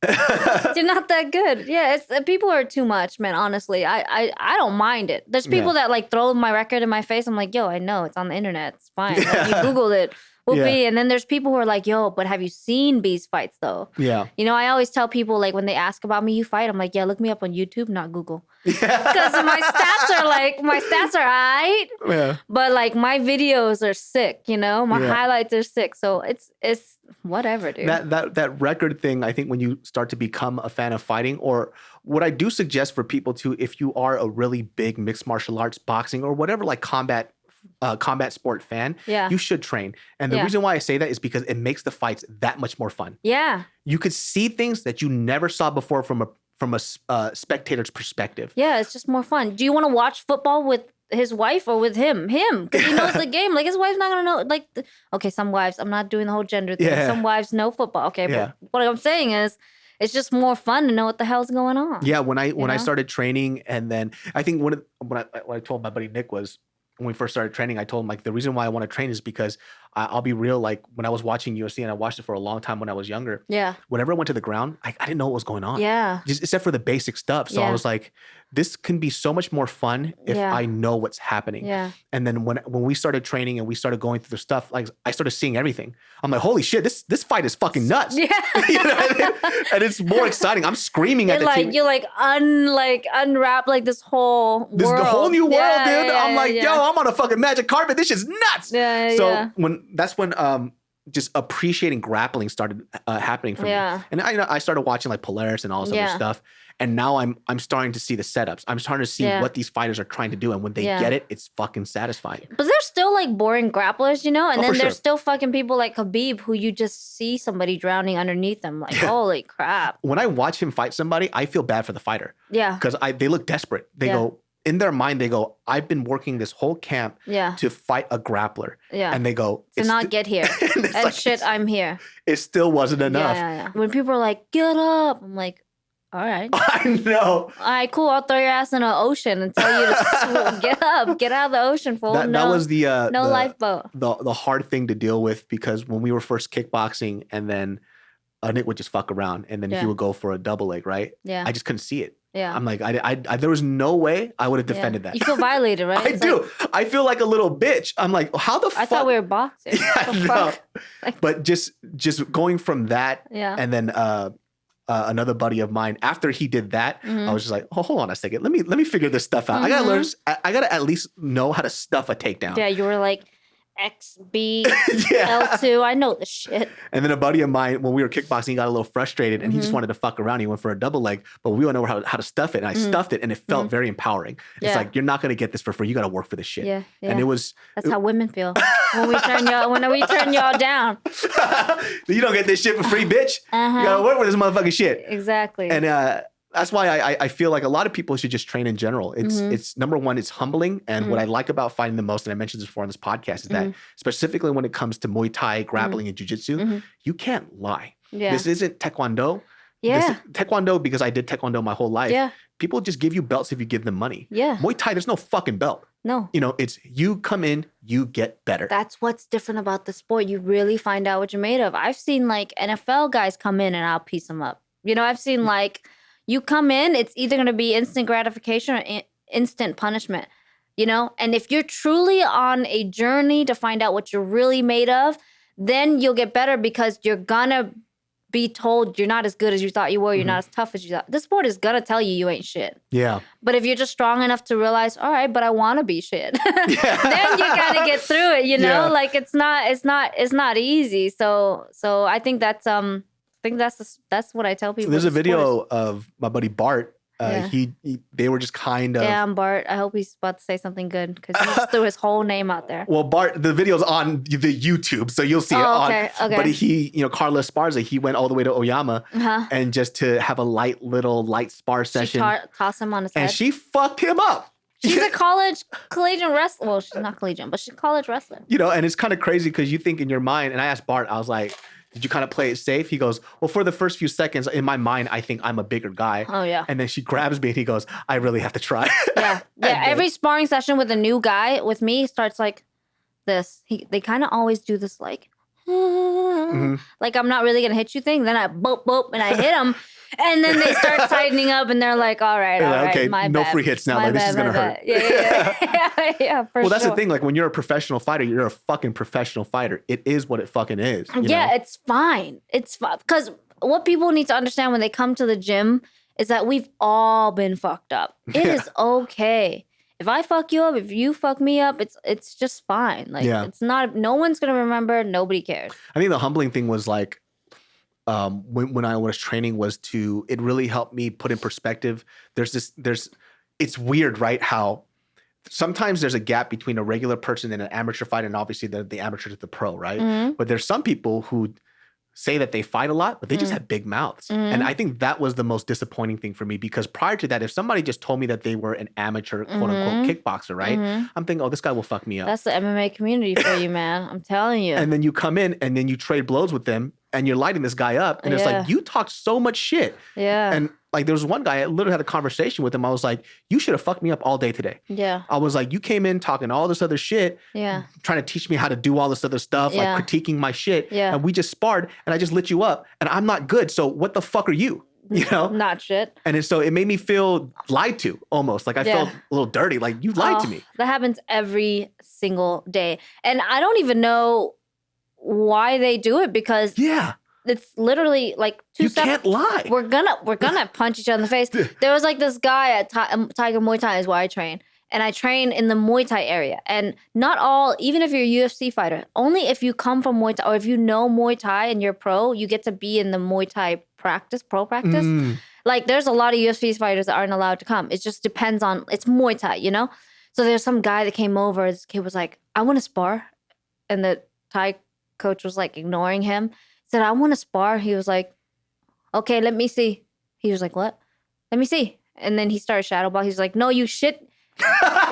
you're not that good. Yeah, people are too much, man, honestly. I don't mind it. There's people that like throw my record in my face. I'm like, yo, I know, it's on the internet. It's fine. Like, you Googled it. Whoopee. And then there's people who are like, yo, but have you seen B's fights though? Yeah. I always tell people like when they ask about me, you fight, I'm like, yeah, look me up on YouTube, not Google. Because my stats are aight. Yeah. But like my videos are sick, my highlights are sick. So it's whatever, dude. That record thing, I think when you start to become a fan of fighting, or what I do suggest for people to, if you are a really big mixed martial arts, boxing, or whatever, like combat sport fan, you should train. And the reason why I say that is because it makes the fights that much more fun. Yeah. You could see things that you never saw before from a spectator's perspective. Yeah, it's just more fun. Do you want to watch football with his wife or with him? Because he knows the game. Like his wife's not gonna know. Like, okay, some wives. I'm not doing the whole gender thing. Yeah. Some wives know football. Okay, but what I'm saying is, it's just more fun to know what the hell's going on. Yeah, when I started training, and then I think what I told my buddy Nick was, when we first started training, I told him like the reason why I want to train is because I'll be real. Like when I was watching UFC, and I watched it for a long time when I was younger. Yeah. Whenever I went to the ground, I didn't know what was going on. Yeah. Just except for the basic stuff. So I was like, this can be so much more fun if I know what's happening. Yeah. And then when we started training and we started going through the stuff, like I started seeing everything. I'm like, holy shit, this fight is fucking nuts. Yeah. You know what I mean? And it's more exciting. I'm screaming at the team. You unwrap like this whole world. This is the whole new world, dude. I'm like, yo, I'm on a fucking magic carpet. This is nuts. So that's when just appreciating grappling started happening for me. And I started watching like Polaris and all this other stuff. And now I'm starting to see the setups. I'm starting to see what these fighters are trying to do. And when they get it, it's fucking satisfying. But there's still like boring grapplers, you know? And then there's sure. still fucking people like Khabib who you just see somebody drowning underneath them. Like, holy crap. When I watch him fight somebody, I feel bad for the fighter. Yeah. Because they look desperate. They go, in their mind, they go, I've been working this whole camp to fight a grappler. Yeah. And they go, to not get here. and like, shit, I'm here. It still wasn't enough. Yeah. When people are like, get up, I'm like, all right. I know. All right, cool. I'll throw your ass in an ocean and tell you to get up. Get out of the ocean, fool. That was the lifeboat. The hard thing to deal with, because when we were first kickboxing and then Nick would just fuck around and then he would go for a double leg, right? Yeah. I just couldn't see it. Yeah. I'm like, I there was no way I would have defended that. You feel violated, right? I do. I feel like a little bitch. I'm like, how the fuck? I thought we were boxing. Yeah, no. But just going from that and then another buddy of mine, after he did that, I was just like, oh, hold on a second. Let me figure this stuff out. I gotta learn. I gotta at least know how to stuff a takedown. Yeah, you were like XB L2. I know the shit. And then a buddy of mine, when we were kickboxing, he got a little frustrated and he just wanted to fuck around. He went for a double leg, but we don't know how to stuff it. And I stuffed it and it felt very empowering. It's like, you're not gonna get this for free. You gotta work for this shit. Yeah. And it was that's how women feel when we turn y'all down. You don't get this shit for free, bitch. You gotta work with this motherfucking shit. Exactly. And that's why I feel like a lot of people should just train in general. It's number one, it's humbling. And what I like about fighting the most, and I mentioned this before on this podcast, is that specifically when it comes to Muay Thai, grappling, and jiu-jitsu, you can't lie. Yeah. This isn't Taekwondo. Yeah. Taekwondo, because I did Taekwondo my whole life. Yeah. People just give you belts if you give them money. Yeah. Muay Thai, there's no fucking belt. No. You know, it's you come in, you get better. That's what's different about the sport. You really find out what you're made of. I've seen like NFL guys come in and I'll piece them up. You know, I've seen like, you come in, it's either going to be instant gratification or instant punishment, you know? And if you're truly on a journey to find out what you're really made of, then you'll get better, because you're going to be told you're not as good as you thought you were. You're not as tough as you thought. This sport is going to tell you ain't shit. Yeah. But if you're just strong enough to realize, all right, but I want to be shit, then you got to get through it, you know? Like it's not easy. So I think that's, that's what I tell people. So there's a video of my buddy Bart. They were just kind of. Damn, Bart. I hope he's about to say something good, because he just threw his whole name out there. Well, Bart, the video's on the YouTube, so you'll see it okay. But he, Carla Esparza, he went all the way to Oyama and just to have a light spar session. She tossed him on his head. And she fucked him up. She's a collegiate wrestler. Well, she's not collegiate, but she's a college wrestler. You know, and it's kind of crazy because you think in your mind, and I asked Bart, I was like, did you kind of play it safe? He goes, well, for the first few seconds, in my mind, I think I'm a bigger guy. Oh, yeah. And then she grabs me and he goes, I really have to try. Yeah. Every sparring session with a new guy with me starts like this. They kind of always do this like, like I'm not really going to hit you thing. Then I boop, and I hit him. And then they start tightening up and they're like, all right, okay, my no bad. free hits now. Like, this is going to hurt. Yeah, for sure. Well, that's the thing. Like when you're a professional fighter, you're a fucking professional fighter. It is what it fucking is. You know? It's fine. It's fine. Because what people need to understand when they come to the gym is that we've all been fucked up. It is okay. If I fuck you up, if you fuck me up, it's just fine. Like it's not, no one's going to remember. Nobody cares. I think the humbling thing was like, when I was training was it really helped me put in perspective. It's weird, right? How sometimes there's a gap between a regular person and an amateur fighter, and obviously the amateur to the pro, right? But there's some people who say that they fight a lot, but they just have big mouths. And I think that was the most disappointing thing for me, because prior to that, if somebody just told me that they were an amateur, quote unquote, kickboxer, right? I'm thinking, oh, this guy will fuck me up. That's the MMA community for you, man. I'm telling you. And then you come in and then you trade blows with them and you're lighting this guy up. And it's like, you talk so much shit. Yeah. And like, there was one guy, I literally had a conversation with him. I was like, you should have fucked me up all day today. Yeah. I was like, you came in talking all this other shit. Yeah. Trying to teach me how to do all this other stuff, like critiquing my shit. Yeah. And we just sparred and I just lit you up and I'm not good. So what the fuck are you? You know? Not shit. And so it made me feel lied to almost. Like I felt a little dirty. Like you lied to me. That happens every single day. And I don't even know why they do it, because it's literally like you can't lie. We're gonna punch each other in the face. There was like this guy at Tiger Muay Thai is where I train. And I train in the Muay Thai area. And not all, even if you're a UFC fighter, only if you come from Muay Thai or if you know Muay Thai and you're pro, you get to be in the Muay Thai pro practice. Like, there's a lot of UFC fighters that aren't allowed to come. It just depends on, it's Muay Thai, you know? So there's some guy that came over. This kid was like, I want to spar. And the Thai coach was like ignoring him. He said, I want to spar. He was like, okay, let me see. He was like, what? Let me see. And then he started shadowboxing. He's like, no, you shit.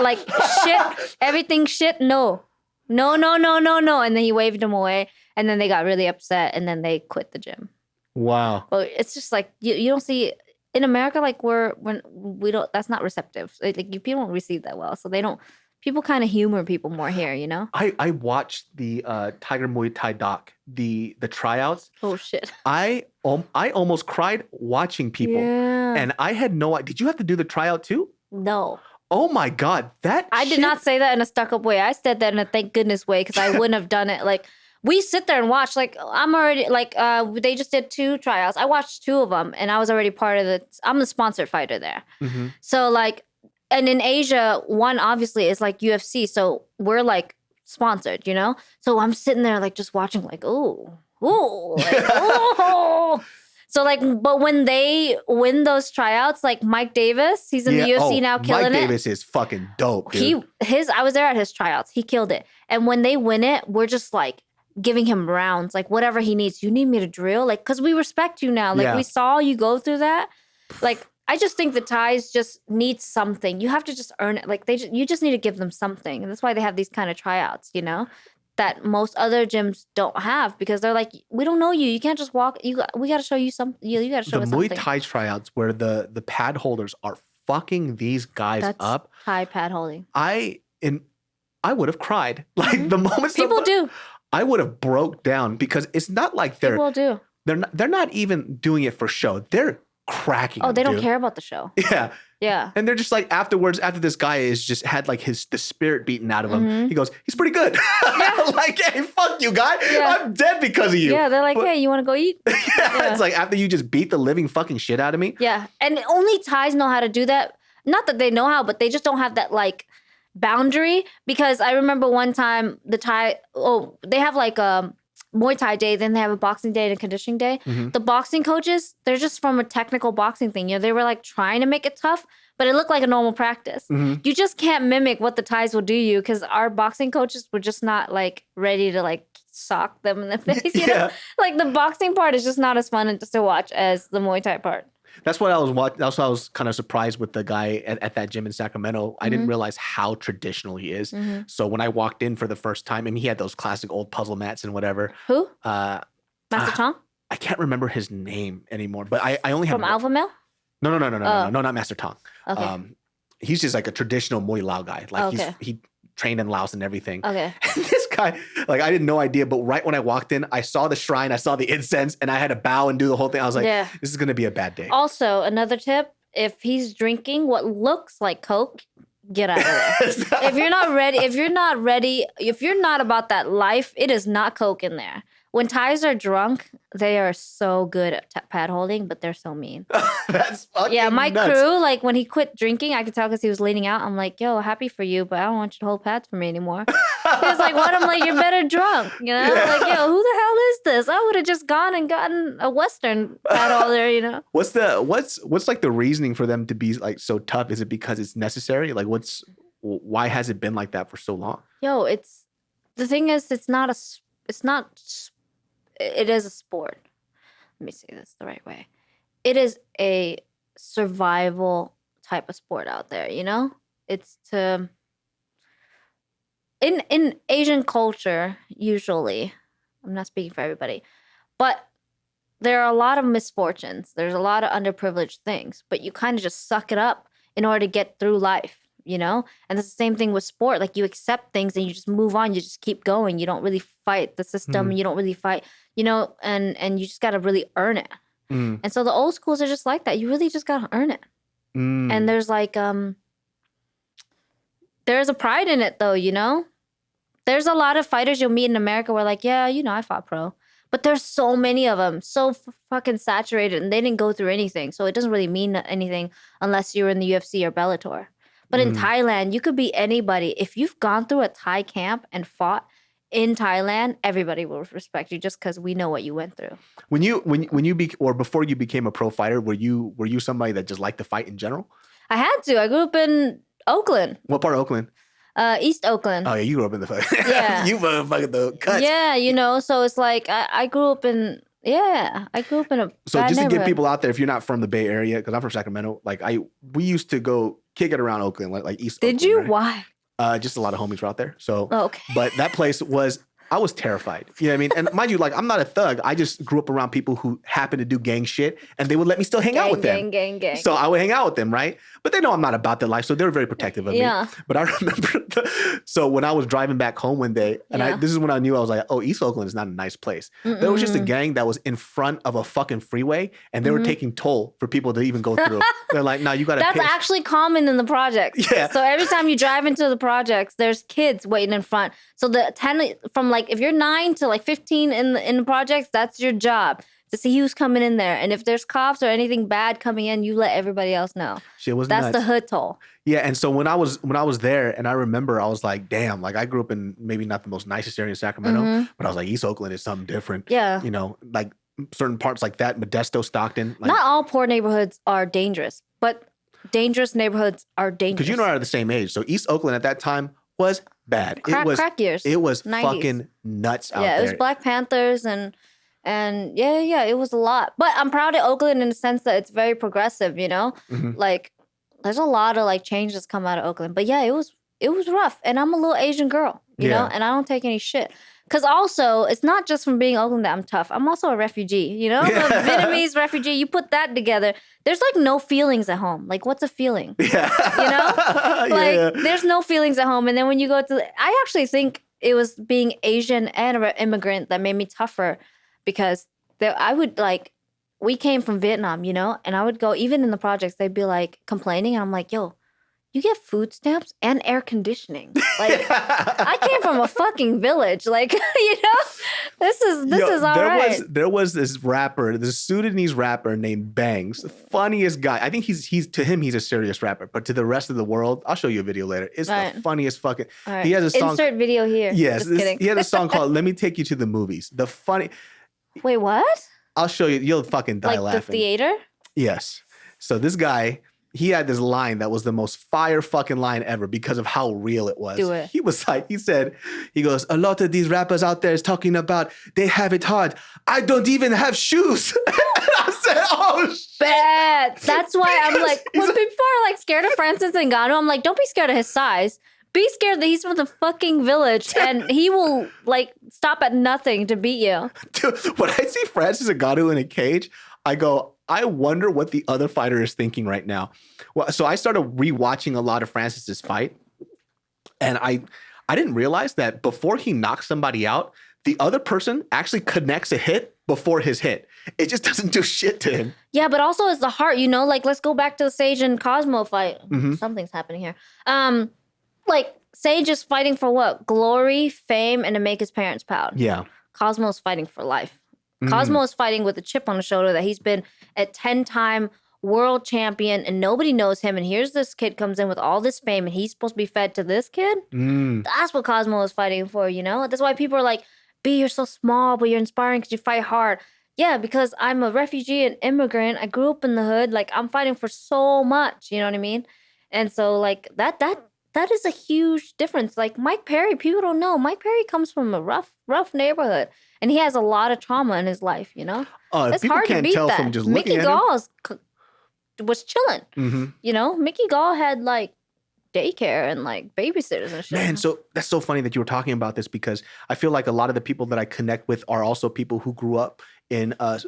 Like, shit. Everything shit. No. No. And then he waved him away. And then they got really upset. And then they quit the gym. Wow. But it's just like, you don't see, in America, like we don't, that's not receptive. Like people don't receive that well. So they don't, people kind of humor people more here, you know? I watched the Tiger Muay Thai doc, the tryouts. Oh, shit. I almost cried watching people. Yeah. And I had no idea. Did you have to do the tryout too? No. Oh my God. I did not say that in a stuck-up way. I said that in a thank goodness way because I wouldn't have done it. Like, we sit there and watch. Like, I'm already, like, they just did 2 tryouts. I watched 2 of them, and I was already part of I'm the sponsored fighter there. Mm-hmm. So, like, and in Asia, one obviously is like UFC. So we're like sponsored, you know? So I'm sitting there like just watching like, ooh, like, oh. So like, but when they win those tryouts, like Mike Davis, he's in the UFC now killing it. Mike Davis is fucking dope, dude. I was there at his tryouts. He killed it. And when they win it, we're just like giving him rounds, like whatever he needs. You need me to drill? Like, because we respect you now. Like we saw you go through that. Like, I just think the Thais just need something. You have to just earn it. Like you just need to give them something. And that's why they have these kind of tryouts, you know, that most other gyms don't have because they're like, we don't know you. You can't just walk. We got to show you something. You got to show us something. The Muay Thai tryouts where the pad holders are fucking these guys up. Thai pad holding. I would have cried. Like the moment people do. I would have broke down because it's not like people do. They're not even doing it for show. They're cracking. Oh, they don't care about the show. Yeah. Yeah. And they're just like afterwards, after this guy is just had like the spirit beaten out of him, he goes, he's pretty good. Yeah. Like, hey, fuck you, guy. Yeah. I'm dead because of you. Yeah, they're like, hey, you want to go eat? Yeah. It's like after you just beat the living fucking shit out of me. Yeah. And only Thais know how to do that. Not that they know how, but they just don't have that like boundary. Because I remember one time they have like Muay Thai day, then they have a boxing day and a conditioning day. Mm-hmm. The boxing coaches, they're just from a technical boxing thing. You know, they were like trying to make it tough, but it looked like a normal practice. Mm-hmm. You just can't mimic what the Thais will do you because our boxing coaches were just not like ready to like sock them in the face. You know? Like the boxing part is just not as fun to watch as the Muay Thai part. That's what I was watching. That's why I was kind of surprised with the guy at that gym in Sacramento. I didn't realize how traditional he is. Mm-hmm. So when I walked in for the first time, I mean, he had those classic old puzzle mats and whatever. Who? Master Tong? I can't remember his name anymore, but I only have... From Alpha Male? No, not Master Tong. Okay. He's just like a traditional Muay Lao guy. Like he trained in Laos and everything. Okay. And this guy, like I had no idea, but right when I walked in, I saw the shrine, I saw the incense, and I had to bow and do the whole thing. I was like, this is going to be a bad day. Also, another tip, if he's drinking what looks like Coke, get out of there. If you're not ready, if you're not about that life, it is not Coke in there. When Thais are drunk, they are so good at pad holding, but they're so mean. That's fucking my nuts. crew, like when he quit drinking, I could tell because he was leaning out. I'm like, yo, happy for you, but I don't want you to hold pads for me anymore. He was like, what? I'm like, you're better drunk. You know? Yeah. Like, yo, who the hell is this? I would have just gone and gotten a Western pad holder, you know? What's like the reasoning for them to be like so tough? Is it because it's necessary? Like why has it been like that for so long? Yo, the thing is, it is a sport. Let me say this the right way. It is a survival type of sport out there, you know? It's in Asian culture, usually, I'm not speaking for everybody, but there are a lot of misfortunes. There's a lot of underprivileged things, but you kind of just suck it up in order to get through life, you know? And it's the same thing with sport. Like you accept things and you just move on. You just keep going. You don't really fight the system. You don't really fight, you know, and you just got to really earn it. And so the old schools are just like that. You really just got to earn it. And there's like, there's a pride in it though, you know? There's a lot of fighters you'll meet in America where like, yeah, you know, I fought pro. But there's so many of them, so fucking saturated, and they didn't go through anything. So it doesn't really mean anything unless you're in the UFC or Bellator. But in Thailand, you could be anybody. If you've gone through a Thai camp and fought, in Thailand, everybody will respect you just because we know what you went through. Or before you became a pro fighter, were you somebody that just liked to fight in general? I had to. I grew up in Oakland. What part of Oakland? East Oakland. Oh yeah, you grew up in the Yeah. you motherfucking the cuts. Yeah, so it's like I grew up in I grew up in a So bad just to neighborhood. get people out there, if you're not from the Bay Area, because I'm from Sacramento, we used to go kick it around Oakland, like East Oakland. Did you? Right? Why? Just a lot of homies were out there. So, Okay. But that place I was terrified. You know what I mean? And mind you, I'm not a thug. I just grew up around people who happen to do gang shit, and they would let me still hang out with them. Gang. So I would hang out with them, right? But they know I'm not about their life, so they're very protective of me. But I remember, so when I was driving back home one day, and this is when I knew, I was like, oh, East Oakland is not a nice place. Mm-mm. There was just a gang that was in front of a fucking freeway, and they were taking toll for people to even go through. They're like, no, you got to That's piss. actually common in the projects. Yeah. So every time you drive into the projects, there's kids waiting in front. So the 10 from if you're 9 to 15 in the projects, that's your job to see who's coming in there. And if there's cops or anything bad coming in, you let everybody else know. Shit was That's nuts. the hood toll. Yeah, and so when I was there, and I remember I was like, damn, I grew up in maybe not the most nicest area in Sacramento, but I was like, East Oakland is something different. Yeah. You know, certain parts like that, Modesto, Stockton. Not all poor neighborhoods are dangerous, but dangerous neighborhoods are dangerous. Because you and I are the same age. So East Oakland at that time was bad. Crack years. It was 90s. fucking nuts out there. Yeah, it was Black Panthers and yeah, it was a lot. But I'm proud of Oakland in the sense that it's very progressive, you know? Mm-hmm. There's a lot of change that's come out of Oakland. But yeah, it was rough. And I'm a little Asian girl, you know? And I don't take any shit. Because also, it's not just from being Oakland that I'm tough. I'm also a refugee, you know? Yeah. I'm a Vietnamese refugee. You put that together. There's no feelings at home. What's a feeling? Yeah. You know? There's no feelings at home. And then when you go to, I actually think it was being Asian and an immigrant that made me tougher because I would we came from Vietnam, you know? And I would go, even in the projects, they'd be complaining. And I'm like, yo, you get food stamps and air conditioning. I came from a fucking village. You know, this is all right. There was this rapper, this Sudanese rapper named Bangs, the funniest guy. I think he's to him, he's a serious rapper, but to the rest of the world, I'll show you a video later. It's the funniest fucking. Right. He has a song. Insert video here. Yes, Just kidding. He had a song called "Let Me Take You to the Movies." Wait, what? I'll show you. You'll fucking die laughing. The theater? Yes. So this guy, he had this line that was the most fire fucking line ever because of how real it was. Do it. He goes, a lot of these rappers out there is talking about they have it hard. I don't even have shoes. I said, oh shit. Bad. That's why I'm when people are scared of Francis Ngannou, I'm like, don't be scared of his size. Be scared that he's from the fucking village and he will stop at nothing to beat you. Dude, when I see Francis Ngannou in a cage, I go, I wonder what the other fighter is thinking right now. Well, so I started rewatching a lot of Francis's fight, and I didn't realize that before he knocks somebody out, the other person actually connects a hit before his hit. It just doesn't do shit to him. Yeah, but also it's the heart, you know? Let's go back to the Sage and Cosmo fight. Mm-hmm. Something's happening here. Sage is fighting for what? Glory, fame, and to make his parents proud. Yeah. Cosmo's fighting for life. Cosmo is fighting with a chip on his shoulder that he's been a 10-time world champion and nobody knows him. And here's this kid comes in with all this fame and he's supposed to be fed to this kid. That's what Cosmo is fighting for, you know? That's why people are like, B, you're so small, but you're inspiring because you fight hard. Yeah, because I'm a refugee and immigrant. I grew up in the hood. I'm fighting for so much, you know what I mean? And so that is a huge difference. Mike Perry, people don't know. Mike Perry comes from a rough neighborhood. And he has a lot of trauma in his life, you know? It's people hard can't to beat tell that. from just Mickey looking at Gall was chilling. Mm-hmm. You know? Mickey Gall had daycare and babysitters and shit. Man, so that's so funny that you were talking about this because I feel like a lot of the people that I connect with are also people who grew up in a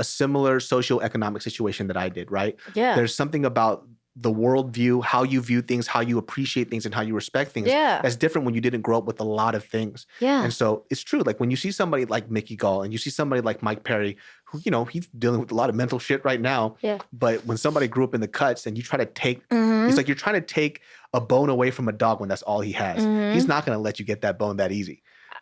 similar socioeconomic situation that I did, right? Yeah. There's something about the worldview, how you view things, how you appreciate things, and how you respect things. Yeah. That's different when you didn't grow up with a lot of things. Yeah. And so it's true. When you see somebody like Mickey Gall and you see somebody like Mike Perry, who, you know, he's dealing with a lot of mental shit right now. Yeah. But when somebody grew up in the cuts and you try to take, it's like you're trying to take a bone away from a dog when that's all he has. He's not going to let you get that bone that easy.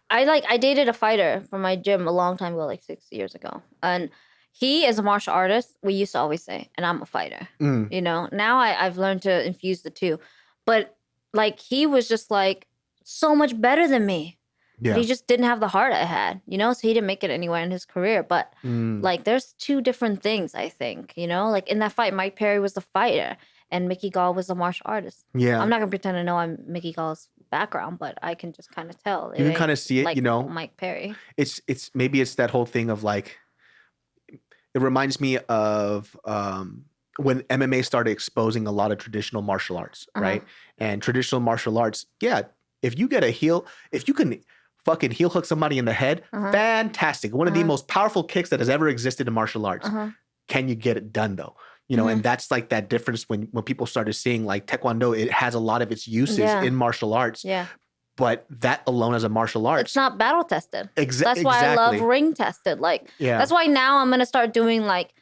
I dated a fighter from my gym a long time ago, 6 years ago. And he is a martial artist, we used to always say, and I'm a fighter. You know, now I've learned to infuse the two. But he was just so much better than me. Yeah. But he just didn't have the heart I had, you know? So he didn't make it anywhere in his career. But like, there's two different things, I think, you know? Like in that fight, Mike Perry was the fighter and Mickey Gall was the martial artist. Yeah. I'm not going to pretend to know I'm Mickey Gall's background, but I can just kind of tell. You can kind of see it, like you know? Mike Perry. It's maybe it's that whole thing of like, it reminds me of when MMA started exposing a lot of traditional martial arts, right? And traditional martial arts, yeah, if you can fucking heel hook somebody in the head, fantastic. One of the most powerful kicks that has ever existed in martial arts. Can you get it done though? You know, and that's like that difference when people started seeing like Taekwondo, it has a lot of its uses in martial arts. Yeah. But that alone as a martial arts. It's not battle tested. Exactly. That's why I love ring tested. Like, that's why now I'm going to start doing like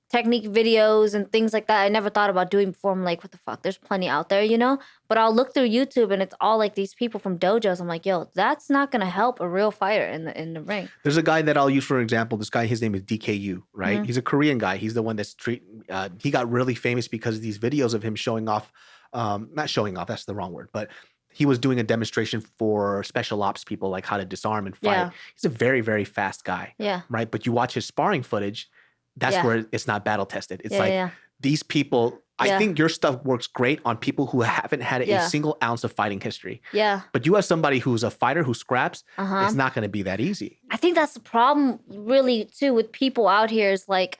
technique videos and things like that I never thought about doing before. I'm like, what the fuck? There's plenty out there, you know? But I'll look through YouTube and it's all like these people from dojos. I'm like, yo, that's not going to help a real fighter in the ring. There's a guy that I'll use for example. This guy, his name is DKU, right? He's a Korean guy. He's the one that's he got really famous because of these videos of him showing off, not showing off, that's the wrong word, but he was doing a demonstration for special ops people, like how to disarm and fight. Yeah. He's a very, very fast guy. Yeah. Right. But you watch his sparring footage, that's where it's not battle tested. It's these people, I think your stuff works great on people who haven't had a single ounce of fighting history. Yeah. But you have somebody who's a fighter who scraps, it's not going to be that easy. I think that's the problem really too with people out here is like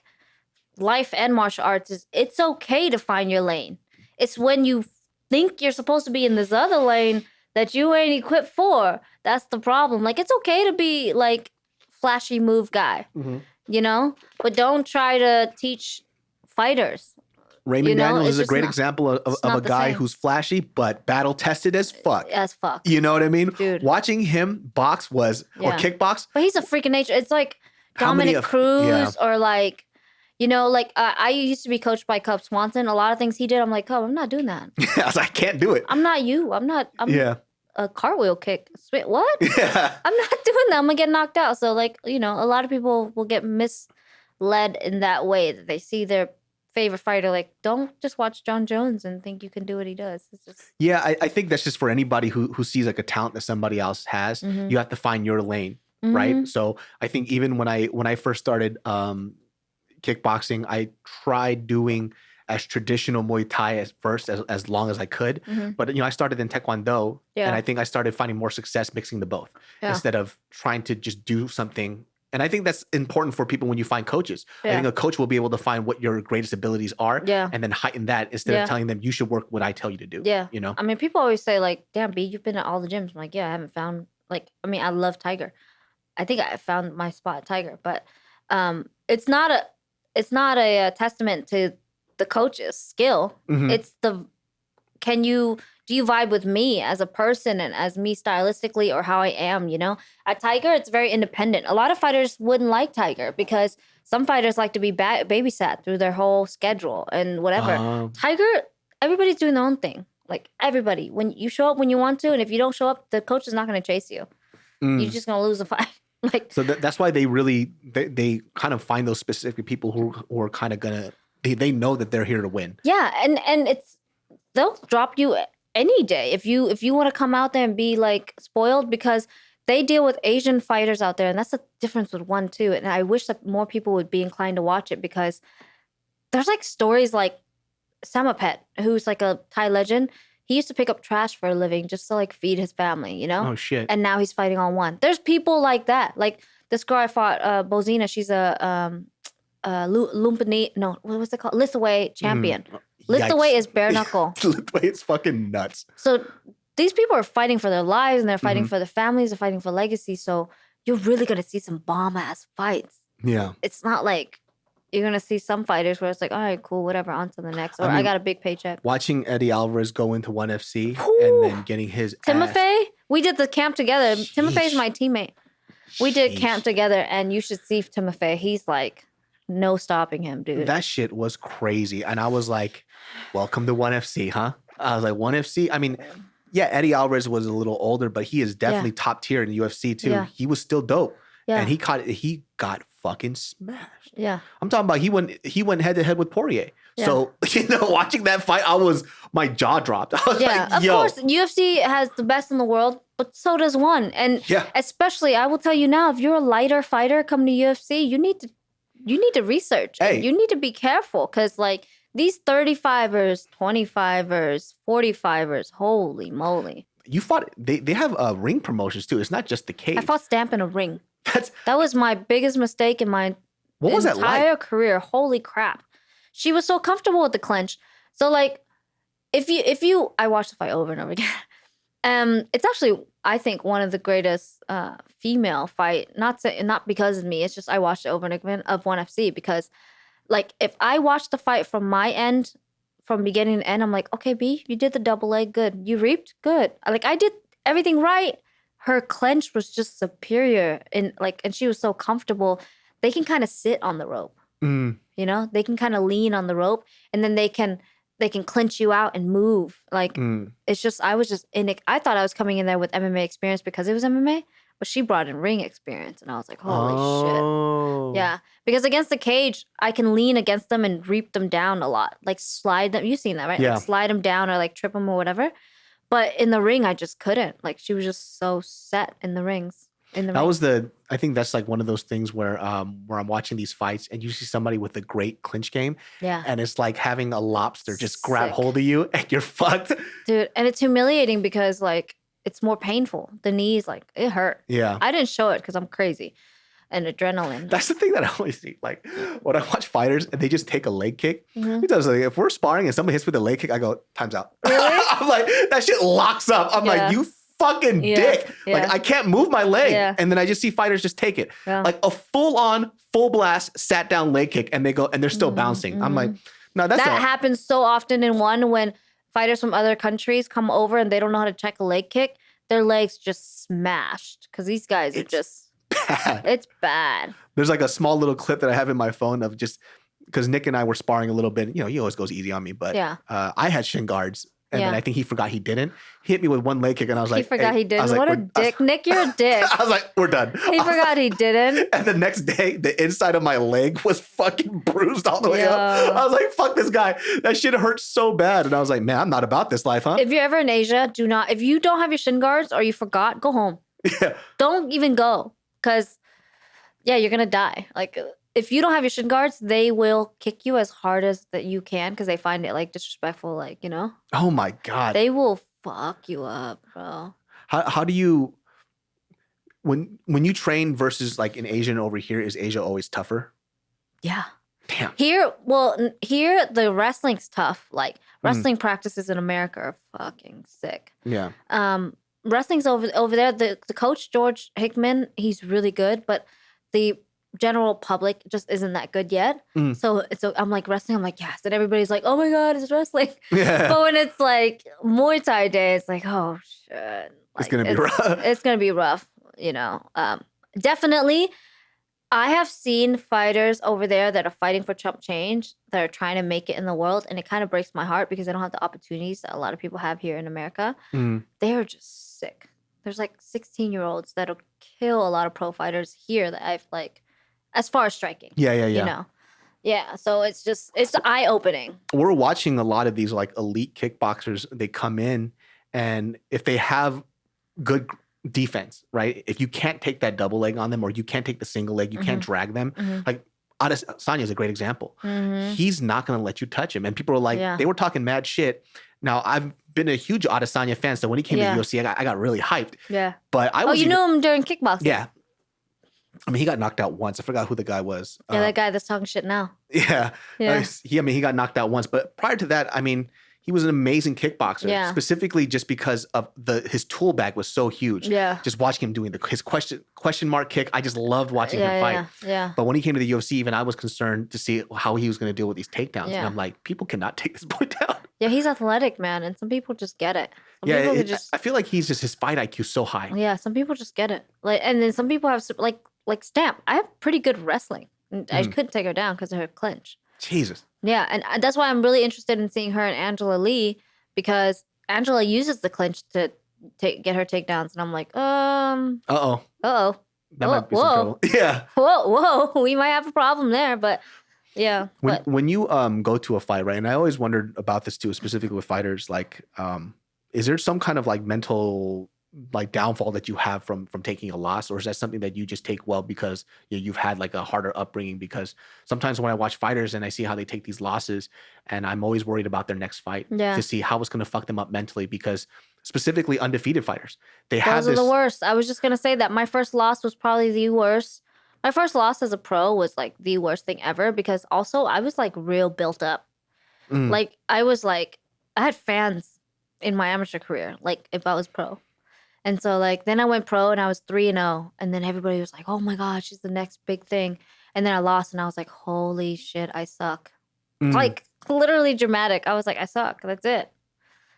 life and martial arts is it's okay to find your lane. It's when you think you're supposed to be in this other lane that you ain't equipped for. That's the problem. Like, it's okay to be like flashy move guy, you know, but don't try to teach fighters. Raymond Daniels is a great example of a guy who's flashy, but battle tested as fuck. As fuck. You know what I mean? Dude. Watching him box or kickbox. But he's a freak of nature. It's like Dominic Cruz or like, you know, like I used to be coached by Cub Swanson. A lot of things he did, I'm like, Cub, I'm not doing that. I was like, I can't do it. I'm not you. I'm a cartwheel kick. What? Yeah. I'm not doing that. I'm going to get knocked out. So like, you know, a lot of people will get misled in that way that they see their favorite fighter. Like, don't just watch John Jones and think you can do what he does. It's just... Yeah, I think that's just for anybody who sees like a talent that somebody else has. You have to find your lane, right? So I think even when I first started kickboxing, I tried doing as traditional Muay Thai as long as I could. But, you know, I started in Taekwondo and I think I started finding more success mixing the both instead of trying to just do something. And I think that's important for people when you find coaches. I think a coach will be able to find what your greatest abilities are and then heighten that instead of telling them you should work what I tell you to do. Yeah. You know? I mean, people always say like, damn, B, you've been at all the gyms. I'm like, yeah, I haven't found like, I mean, I love Tiger. I think I found my spot at Tiger, but it's not a testament to the coach's skill. It's do you vibe with me as a person and as me stylistically or how I am, you know? At Tiger, it's very independent. A lot of fighters wouldn't like Tiger because some fighters like to be babysat through their whole schedule and whatever. Tiger, everybody's doing their own thing. Like everybody. When you show up when you want to, and if you don't show up, the coach is not going to chase you. You're just going to lose the fight. Like, so that's why they kind of find those specific people who are kind of gonna they know that they're here to win. Yeah, and they'll drop you any day if you want to come out there and be like spoiled because they deal with Asian fighters out there, and that's the difference with 1-2. And I wish that more people would be inclined to watch it because there's like stories like Samapet, who's like a Thai legend. He used to pick up trash for a living just to like feed his family, you know? Oh shit! And now he's fighting on one. There's people like that. Like this girl I fought, Bozina. She's a Lumpini. No, what's it called? Lithaway champion. Lithaway is bare knuckle. Lithaway is fucking nuts. So these people are fighting for their lives and they're fighting for their families. They're fighting for legacy. So you're really gonna see some bomb ass fights. Yeah. It's not like you're going to see some fighters where it's like, all right, cool, whatever, on to the next. Or I got a big paycheck. Watching Eddie Alvarez go into 1FC and then getting his Timofey, we did the camp together. Timofey's my teammate. We did camp together, and you should see Timofey. He's like, no stopping him, dude. That shit was crazy. And I was like, welcome to 1FC, huh? I was like, 1FC? I mean, yeah, Eddie Alvarez was a little older, but he is definitely top tier in the UFC too. Yeah. He was still dope. Yeah. And he got fucking smashed. Yeah. I'm talking about he went head to head with Poirier. Yeah. So, watching that fight, my jaw dropped. I was like, of course, UFC has the best in the world, but so does one. And especially, I will tell you now, if you're a lighter fighter coming to UFC, you need to research. Hey. You need to be careful because like these 35ers, 25ers, 45ers, holy moly. You fought, they have ring promotions too. It's not just the cage. I fought Stamp in a ring. That was my biggest mistake in my entire career. Holy crap. She was so comfortable with the clinch. So like, if you, I watched the fight over and over again. It's actually, I think, one of the greatest female fight. Not because of me. It's just I watched it over and over again of ONE FC because, like, if I watched the fight from my end, from beginning to end, I'm like, okay, B, you did the double leg, good. You reaped, good. Like I did everything right. Her clinch was just superior, and she was so comfortable. They can kind of sit on the rope. They can kind of lean on the rope, and then they can clinch you out and move. Like it's just, I was just in it. I thought I was coming in there with MMA experience because it was MMA, but she brought in ring experience, and I was like, holy shit. Yeah, because against the cage, I can lean against them and reap them down a lot, like slide them. You've seen that, right? Yeah. Like slide them down or like trip them or whatever. But in the ring, I just couldn't. Like she was just so set in the rings. I think that's like one of those things where I'm watching these fights and you see somebody with a great clinch game. Yeah. And it's like having a lobster just grab hold of you and you're fucked. Dude, and it's humiliating because like it's more painful. The knees, like it hurt. Yeah. I didn't show it because I'm crazy. And adrenaline. That's the thing that I always see. Like when I watch fighters and they just take a leg kick, Mm-hmm. it does, like, if we're sparring and somebody hits with a leg kick, I go, time's out. Really? I'm like, that shit locks up. I'm like, you fucking dick. Yeah. Like I can't move my leg. Yeah. And then I just see fighters just take it. Yeah. Like a full blast, sat down leg kick and they're still bouncing. I'm like, no, that happens so often in ONE when fighters from other countries come over and they don't know how to check a leg kick. Their legs just smashed because these guys are just bad. It's bad. There's like a small little clip that I have in my phone of just because Nick and I were sparring a little bit. He always goes easy on me, but I had shin guards. And then I think he forgot he didn't. He hit me with one leg kick, and I was like, he forgot he didn't. What a dick. Nick, you're a dick. I was like, we're done. He forgot he didn't. And the next day, the inside of my leg was fucking bruised all the way up. I was like, fuck this guy. That shit hurt so bad. And I was like, man, I'm not about this life, huh? If you're ever in Asia, if you don't have your shin guards or you forgot, go home. Yeah. Don't even go. Because, you're going to die. Like, if you don't have your shin guards, they will kick you as hard as that you can because they find it like disrespectful, like, Oh my God. They will fuck you up, bro. How do you, when you train versus like in Asia and over here, is Asia always tougher? Yeah. Damn. Here the wrestling's tough. Like wrestling practices in America are fucking sick. Yeah. Wrestling's over there. The coach, George Hickman, he's really good, but the general public just isn't that good yet. So I'm like wrestling, I'm like, yes. And everybody's like, oh my God, it's wrestling. Yeah. But when it's like Muay Thai day, it's like, oh shit. Like, it's going to be rough. It's going to be rough, Definitely, I have seen fighters over there that are fighting for chump change, that are trying to make it in the world. And it kind of breaks my heart because they don't have the opportunities that a lot of people have here in America. They're just sick. There's like 16-year-olds that'll kill a lot of pro fighters here that I've like, as far as striking. Yeah. Yeah, so it's eye-opening. We're watching a lot of these like elite kickboxers. They come in, and if they have good defense, right? If you can't take that double leg on them, or you can't take the single leg, you can't drag them. Like Adesanya is a great example. He's not going to let you touch him. And people are like, they were talking mad shit. Now, I've been a huge Adesanya fan, so when he came to the UFC, I got really hyped. Yeah. But I was you knew him during kickboxing. Yeah. I mean, he got knocked out once. I forgot who the guy was. Yeah, that guy that's talking shit now. Yeah. He got knocked out once. But prior to that, I mean, he was an amazing kickboxer. Yeah. Specifically just because of his tool bag was so huge. Yeah. Just watching him doing his question mark kick, I just loved watching him fight. Yeah. But when he came to the UFC, even I was concerned to see how he was going to deal with these takedowns. Yeah. And I'm like, people cannot take this boy down. Yeah, he's athletic, man. And some people just get it. I feel like his fight IQ is so high. Yeah, some people just get it. Like, and then some people have like Stamp. I have pretty good wrestling. I couldn't take her down because of her clinch. Jesus. Yeah, and that's why I'm really interested in seeing her and Angela Lee, because Angela uses the clinch to get her takedowns, and I'm like, That might be some trouble. Yeah. Whoa. We might have a problem there, but yeah. When you go to a fight, right? And I always wondered about this too, specifically with fighters. Like, is there some kind of like mental like downfall that you have from taking a loss, or is that something that you just take well because you've had like a harder upbringing? Because sometimes when I watch fighters and I see how they take these losses, and I'm always worried about their next fight to see how it's going to fuck them up mentally. Because specifically undefeated fighters, those are the worst. I was just gonna say that my first loss was probably the worst. My first loss as a pro was like the worst thing ever, because also I was like real built up. Like I had fans in my amateur career, like if I was pro. And so like then I went pro and I was 3-0, and then everybody was like, "Oh my God, she's the next big thing." And then I lost and I was like, "Holy shit, I suck." Like literally dramatic. I was like, "I suck. That's it."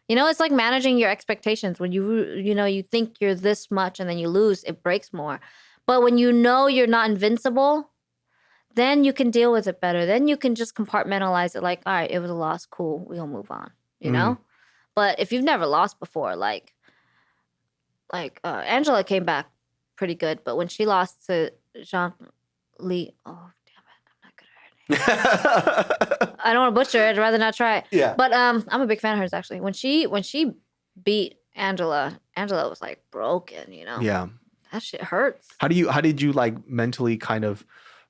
You know, it's like managing your expectations. When you think you're this much and then you lose, it breaks more. But when you know you're not invincible, then you can deal with it better. Then you can just compartmentalize it like, all right, it was a loss. Cool. We'll move on, you know? But if you've never lost before, like Angela came back pretty good. But when she lost to Jean-Lee, oh, damn it. I'm not good at her name. I don't want to butcher it. I'd rather not try it. Yeah. But I'm a big fan of hers, actually. When she beat Angela was like broken, you know? Yeah. That shit hurts. How did you like mentally kind of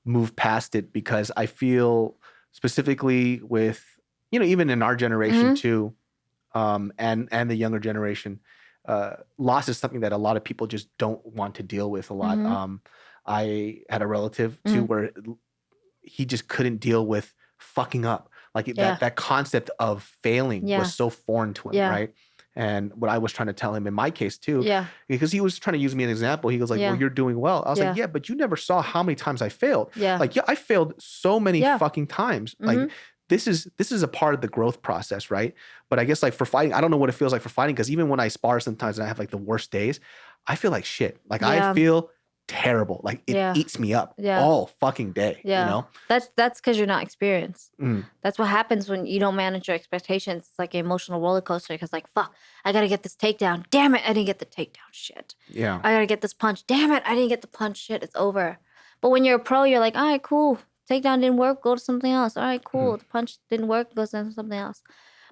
move past it? Because I feel specifically with, even in our generation too, and the younger generation, loss is something that a lot of people just don't want to deal with a lot. I had a relative too where he just couldn't deal with fucking up. Like that concept of failing was so foreign to him, right? And what I was trying to tell him in my case too, because he was trying to use me as an example. He goes like, well, you're doing well. I was like, yeah, but you never saw how many times I failed. Like, I failed so many fucking times. Like, this is a part of the growth process, right? But I guess like for fighting, I don't know what it feels like for fighting, because even when I spar sometimes and I have like the worst days, I feel like shit. Like I feel terrible. Like it eats me up all fucking day. You know? That's because you're not experienced. That's what happens when you don't manage your expectations. It's like an emotional roller coaster, because like, fuck, I gotta get this takedown. Damn it, I didn't get the takedown. Shit. Yeah. I gotta get this punch. Damn it, I didn't get the punch. Shit, it's over. But when you're a pro, you're like, all right, cool. Takedown didn't work, go to something else. All right, cool. The punch didn't work, go to something else.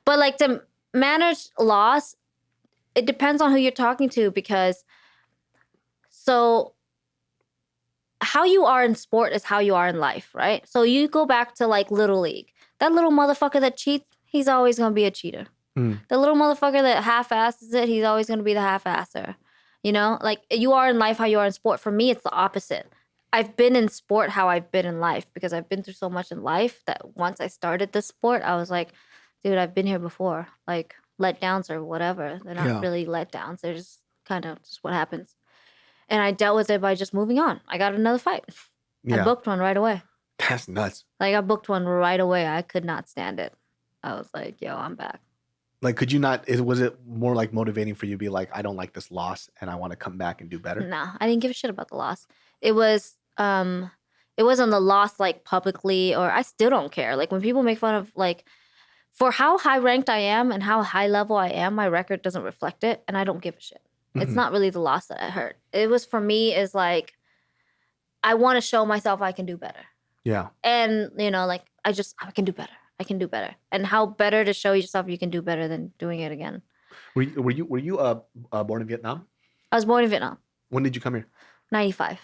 But like to manage loss, it depends on who you're talking to, because how you are in sport is how you are in life, right? So you go back to like Little League. That little motherfucker that cheats, he's always going to be a cheater. The little motherfucker that half-asses it, he's always going to be the half-asser. You know? Like you are in life how you are in sport. For me, it's the opposite. I've been in sport how I've been in life, because I've been through so much in life that once I started this sport, I was like, dude, I've been here before. Like letdowns or whatever. They're not really letdowns. They're just kind of just what happens. And I dealt with it by just moving on. I got another fight. I booked one right away. That's nuts. Like I booked one right away. I could not stand it. I was like, yo, I'm back. Like, could you not, was it more like motivating for you to be like, I don't like this loss and I want to come back and do better? Nah, I didn't give a shit about the loss. It wasn't the loss like publicly, or I still don't care. Like when people make fun of like, for how high ranked I am and how high level I am, my record doesn't reflect it, and I don't give a shit. It's not really the loss that I hurt. It was for me is like, I want to show myself I can do better. Yeah. And like I can do better. I can do better. And how better to show yourself you can do better than doing it again. Were you born in Vietnam? I was born in Vietnam. When did you come here? 95.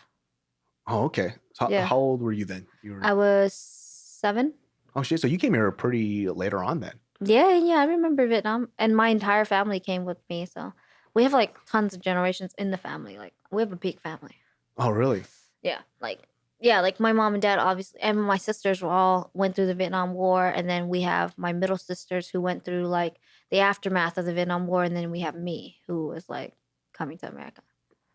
Oh, okay. So how old were you then? I was 7. Oh shit! So you came here pretty later on then. Yeah. I remember Vietnam, and my entire family came with me. So we have like tons of generations in the family. Like we have a big family. Oh really? Yeah. Like my mom and dad obviously, and my sisters all went through the Vietnam War, and then we have my middle sisters who went through like the aftermath of the Vietnam War, and then we have me who was like coming to America.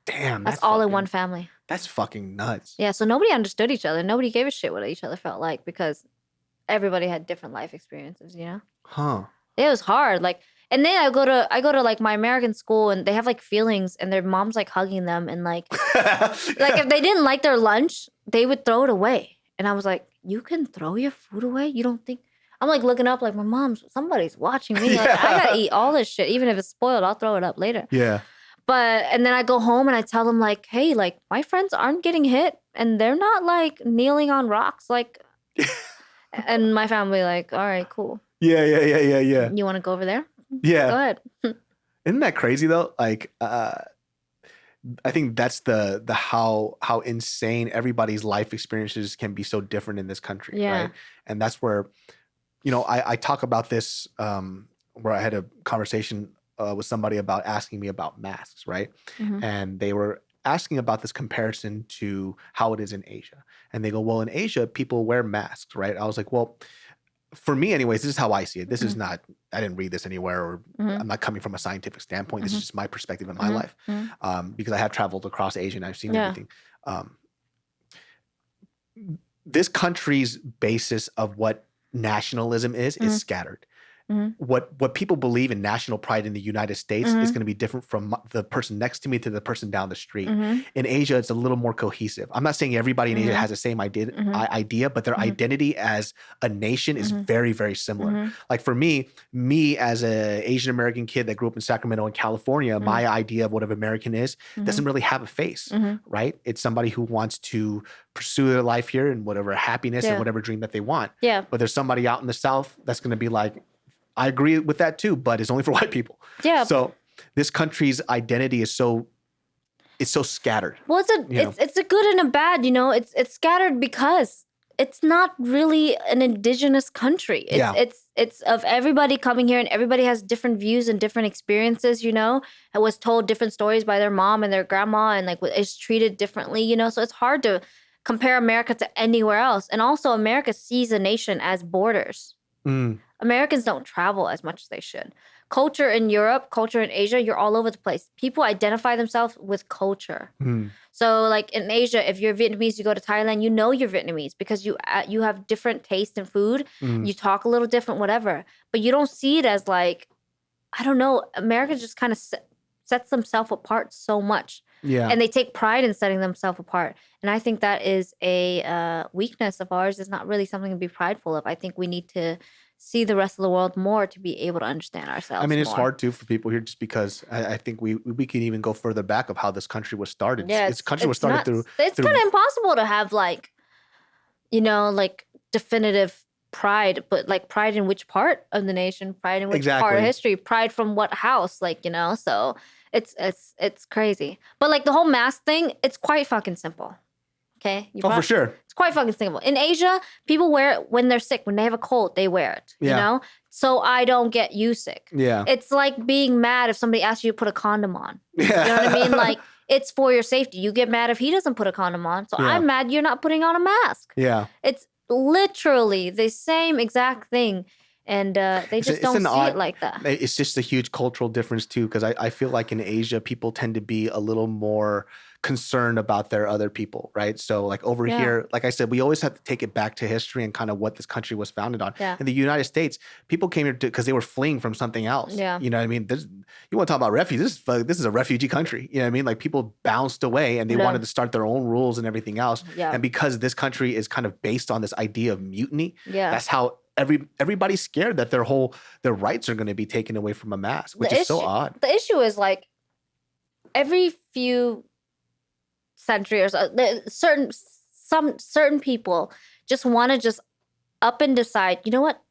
Damn, that's all in one family. That's fucking nuts. Yeah, so nobody understood each other. Nobody gave a shit what each other felt like, because everybody had different life experiences, you know? Huh. It was hard. Like, and then I go to like my American school, and they have like feelings, and their mom's like hugging them, and like like if they didn't like their lunch, they would throw it away. And I was like, you can throw your food away? You don't think? I'm like looking up like, somebody's watching me. Like I gotta eat all this shit. Even if it's spoiled, I'll throw it up later. Yeah. And then I go home and I tell them like, hey, like my friends aren't getting hit and they're not like kneeling on rocks. Like, and my family like, all right, cool. Yeah. You want to go over there? Yeah. Go ahead. Isn't that crazy though? Like, I think that's the how insane everybody's life experiences can be so different in this country, right? And that's where, I talk about this where I had a conversation with somebody about asking me about masks, right? Mm-hmm. And they were asking about this comparison to how it is in Asia. And they go, well, in Asia, people wear masks, right? I was like, well, for me anyways, this is how I see it. This is not, I didn't read this anywhere, or I'm not coming from a scientific standpoint. This is just my perspective in my life, because I have traveled across Asia and I've seen everything. This country's basis of what nationalism is scattered. What people believe in national pride in the United States is going to be different from the person next to me to the person down the street. In Asia, it's a little more cohesive. I'm not saying everybody in Asia has the same idea, but their identity as a nation is very, very similar. Like for me as an Asian American kid that grew up in Sacramento in California, my idea of what an American is doesn't really have a face, right? It's somebody who wants to pursue their life here and whatever happiness and whatever dream that they want. Yeah. But there's somebody out in the South that's going to be like, I agree with that too, but it's only for white people. Yeah. So this country's identity is so scattered. Well, it's a good and a bad. It's scattered because it's not really an indigenous country. It's of everybody coming here, and everybody has different views and different experiences. I was told different stories by their mom and their grandma, and like it's treated differently. So it's hard to compare America to anywhere else. And also, America sees a nation as borders. Americans don't travel as much as they should. Culture in Europe, culture in Asia, you're all over the place. People identify themselves with culture. So like in Asia, if you're Vietnamese, you go to Thailand, you're Vietnamese because you have different taste in food. You talk a little different, whatever. But you don't see it as like, I don't know, America just kind of sets themselves apart so much. Yeah. And they take pride in setting themselves apart. And I think that is a weakness of ours. It's not really something to be prideful of. I think we need to see the rest of the world more to be able to understand ourselves. I mean, it's hard too for people here just because I think we can even go further back of how this country was started. Yeah, this country was started through. It's kind of impossible to have like, like definitive pride, but like pride in which part of the nation, pride in which part of history, pride from what house, so it's crazy. But like the whole mask thing, it's quite fucking simple. Okay. For sure. It's quite fucking simple. In Asia, people wear it when they're sick. When they have a cold, they wear it. So I don't get you sick. Yeah. It's like being mad if somebody asks you to put a condom on. Yeah. You know what I mean? Like it's for your safety. You get mad if he doesn't put a condom on. So I'm mad you're not putting on a mask. Yeah. It's literally the same exact thing. And they just don't see it like that. It's just a huge cultural difference too, because I feel like in Asia, people tend to be a little more concerned about their other people, right? So like over here, like I said, we always have to take it back to history and kind of what this country was founded on. Yeah. In the United States, people came here because they were fleeing from something else. Yeah. You know what I mean? You want to talk about refugees? This is a refugee country. You know what I mean? Like people bounced away and they wanted to start their own rules and everything else. Yeah. And because this country is kind of based on this idea of mutiny, that's how everybody's scared that their rights are going to be taken away from a mask, which is so odd. The issue is like every few centuries, certain people just want to just up and decide, you know what?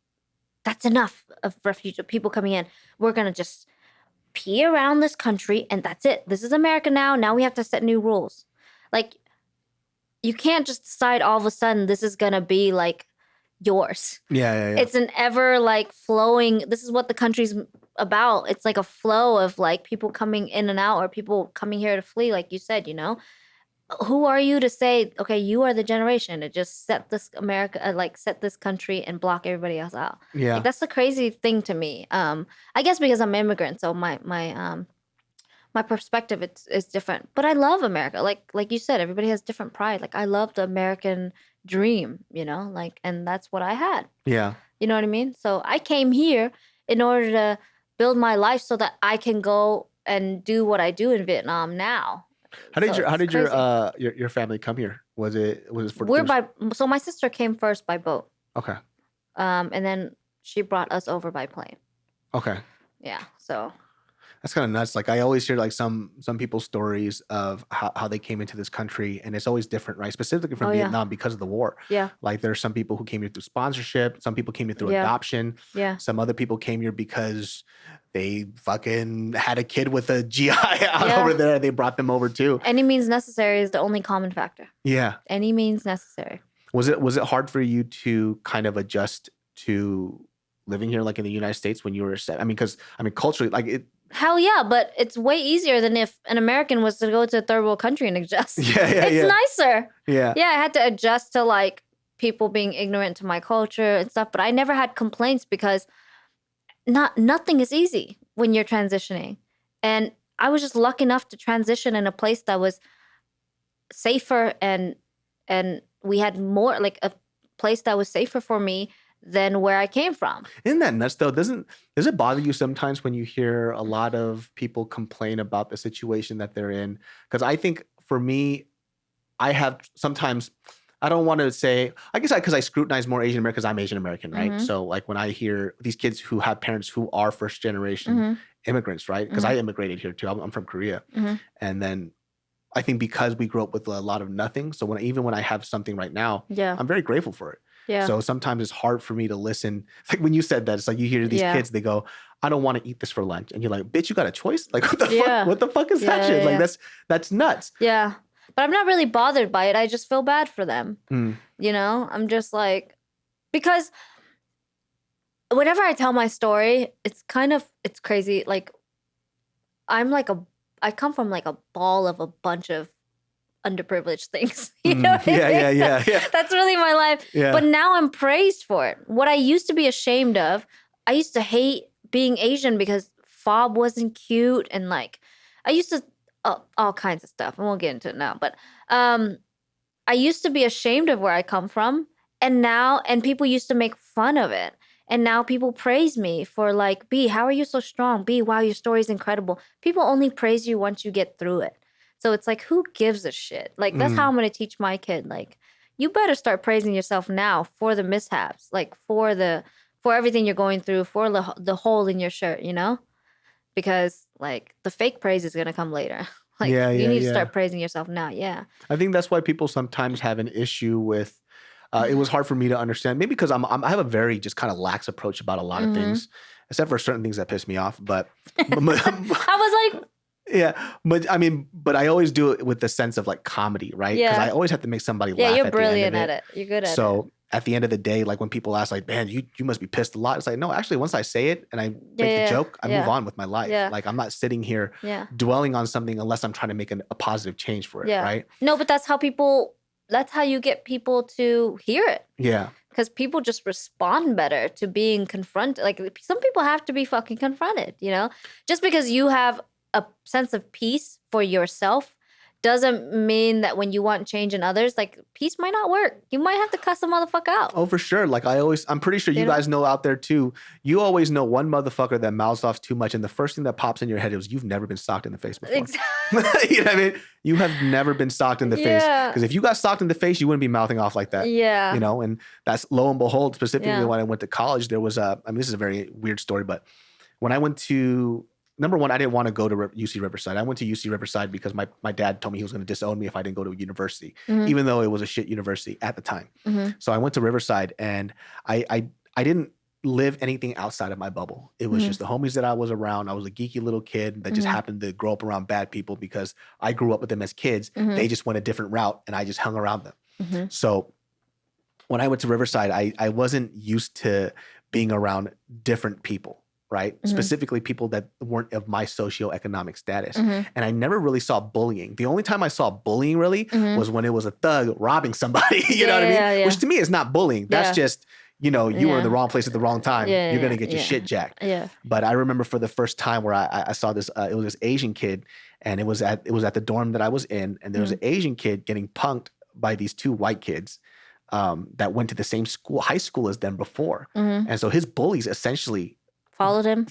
That's enough of refugee people coming in. We're going to just pee around this country and that's it. This is America now. Now we have to set new rules. Like you can't just decide all of a sudden this is going to be like yours. Yeah. It's an ever like flowing. This is what the country's about. It's like a flow of like people coming in and out or people coming here to flee, like you said, Who are you to say, okay, you are the generation to just set this set this country and block everybody else out? Yeah. Like, that's the crazy thing to me. I guess because I'm an immigrant, so my perspective is different. But I love America. Like you said, everybody has different pride. Like I love the American dream, and that's what I had. Yeah. You know what I mean? So I came here in order to build my life so that I can go and do what I do in Vietnam now. How did your family come here? Was it for so my sister came first by boat. Okay. And then she brought us over by plane. Okay. Yeah. So That's kind of nuts. Like I always hear like some people's stories of how they came into this country, and it's always different, right? Specifically from Vietnam because of the war. Yeah. Like there's some people who came here through sponsorship. Some people came here through adoption. Yeah. Some other people came here because they fucking had a kid with a GI out over there. They brought them over too. Any means necessary is the only common factor. Yeah. Any means necessary. Was it hard for you to kind of adjust to living here, like in the United States when you were because culturally, like it. Hell yeah, but it's way easier than if an American was to go to a third world country and adjust. It's nicer. Yeah. Yeah, I had to adjust to like people being ignorant to my culture and stuff, but I never had complaints because nothing is easy when you're transitioning. And I was just lucky enough to transition in a place that was safer and we had more like a place that was safer for me than where I came from. Isn't that nuts though? Does it bother you sometimes when you hear a lot of people complain about the situation that they're in? Because I think for me, I have sometimes, I don't want to say, I guess because I scrutinize more Asian Americans, I'm Asian American, right? Mm-hmm. So like when I hear these kids who have parents who are first generation immigrants, right? Because I immigrated here too. I'm from Korea. And then I think because we grew up with a lot of nothing. So even when I have something right now, I'm very grateful for it. Yeah. So sometimes it's hard for me to listen. Like when you said that, it's like you hear these kids, they go, I don't want to eat this for lunch. And you're like, bitch, you got a choice? Like what the fuck? What the fuck is that shit? Like that's nuts. Yeah. But I'm not really bothered by it. I just feel bad for them. You know, I'm just like, because whenever I tell my story, it's crazy. Like I come from like a ball of a bunch of underprivileged things. You know what I mean? Yeah. That's really my life. Yeah. But now I'm praised for it. What I used to be ashamed of, I used to hate being Asian because fob wasn't cute and like I used to all kinds of stuff. I won't get into it now, but I used to be ashamed of where I come from, and people used to make fun of it. And now people praise me for like, B, how are you so strong? B, wow, your story's incredible. People only praise you once you get through it. So it's like, who gives a shit? Like, that's how I'm going to teach my kid. Like, you better start praising yourself now for the mishaps, like for everything you're going through, for the hole in your shirt, you know? Because like the fake praise is going to come later. Like you need to start praising yourself now. Yeah. I think that's why people sometimes have an issue with, it was hard for me to understand, maybe because I have a very just kind of lax approach about a lot of things, except for certain things that piss me off. But I was like, yeah, but I always do it with the sense of like comedy, right? Because I always have to make somebody laugh. Yeah, you're at brilliant the end at of it. You're good at it. So at the end of the day, like when people ask like, man, you must be pissed a lot. It's like, no, actually, once I say it and I make the joke, I move on with my life. Yeah. Like I'm not sitting here dwelling on something unless I'm trying to make a positive change for it, right? No, but that's how you get people to hear it. Yeah. Because people just respond better to being confronted. Like some people have to be fucking confronted, you know? Just because you have a sense of peace for yourself doesn't mean that when you want change in others, like peace might not work. You might have to cuss a motherfucker out. Oh, for sure. Like I'm pretty sure you guys know out there too. You always know one motherfucker that mouths off too much, and the first thing that pops in your head is you've never been socked in the face before. Exactly. You know what I mean? You have never been socked in the face. Because if you got socked in the face, you wouldn't be mouthing off like that. Yeah. You know, and that's lo and behold, specifically when I went to college, there was this is a very weird story, but when I went to number one, I didn't want to go to UC Riverside. I went to UC Riverside because my dad told me he was going to disown me if I didn't go to a university, even though it was a shit university at the time. So I went to Riverside, and I didn't live anything outside of my bubble. It was just the homies that I was around. I was a geeky little kid that just happened to grow up around bad people because I grew up with them as kids. They just went a different route, and I just hung around them. So when I went to Riverside, I wasn't used to being around different people. Right? Specifically people that weren't of my socioeconomic status. And I never really saw bullying. The only time I saw bullying really was when it was a thug robbing somebody. You know what I mean? Yeah. Which to me is not bullying. That's just, you know, you were in the wrong place at the wrong time. You're going to get your shit jacked. Yeah. But I remember for the first time where I saw this, it was this Asian kid, and it was at the dorm that I was in, and there was an Asian kid getting punked by these two white kids that went to the same high school as them before. And so his bullies essentially followed him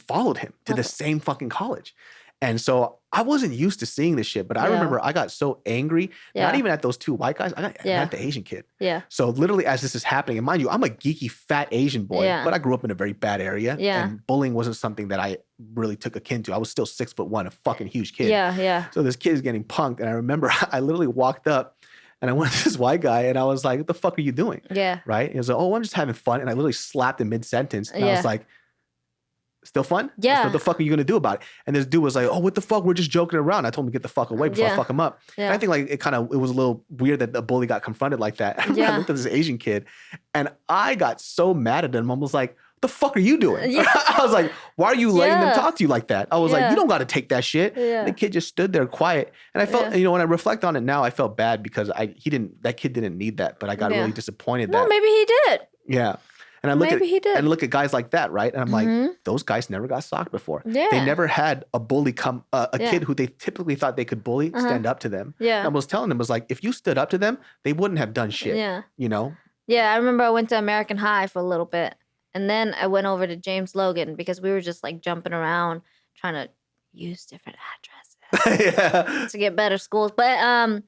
to the same fucking college. And so I wasn't used to seeing this shit, but I remember I got so angry, not even at those two white guys, I got at the Asian kid. Yeah. So literally as this is happening, and mind you, I'm a geeky fat Asian boy, but I grew up in a very bad area. And bullying wasn't something that I really took akin to. I was still 6'1", a fucking huge kid. Yeah. So this kid is getting punked. And I remember I literally walked up and I went to this white guy and I was like, what the fuck are you doing? Yeah. Right? He was like, oh, I'm just having fun. And I literally slapped him mid-sentence. And I was like, still fun? Yeah. What the fuck are you going to do about it? And this dude was like, oh, what the fuck? We're just joking around. I told him to get the fuck away before I fuck him up. Yeah. And I think like it was a little weird that the bully got confronted like that. I looked at this Asian kid and I got so mad at him. I was like, what the fuck are you doing? Yeah. I was like, why are you letting them talk to you like that? I was like, you don't got to take that shit. Yeah. And the kid just stood there quiet. And I felt, when I reflect on it now, I felt bad because that kid didn't need that, but I got really disappointed that. No, maybe he did. Yeah. And I look at guys like that, right? And I'm like, those guys never got socked before. Yeah. They never had a bully kid who they typically thought they could bully stand up to them. Yeah. And I was telling them, was like, if you stood up to them, they wouldn't have done shit. Yeah. Yeah, I remember I went to American High for a little bit. And then I went over to James Logan because we were just like jumping around trying to use different addresses to get better schools. But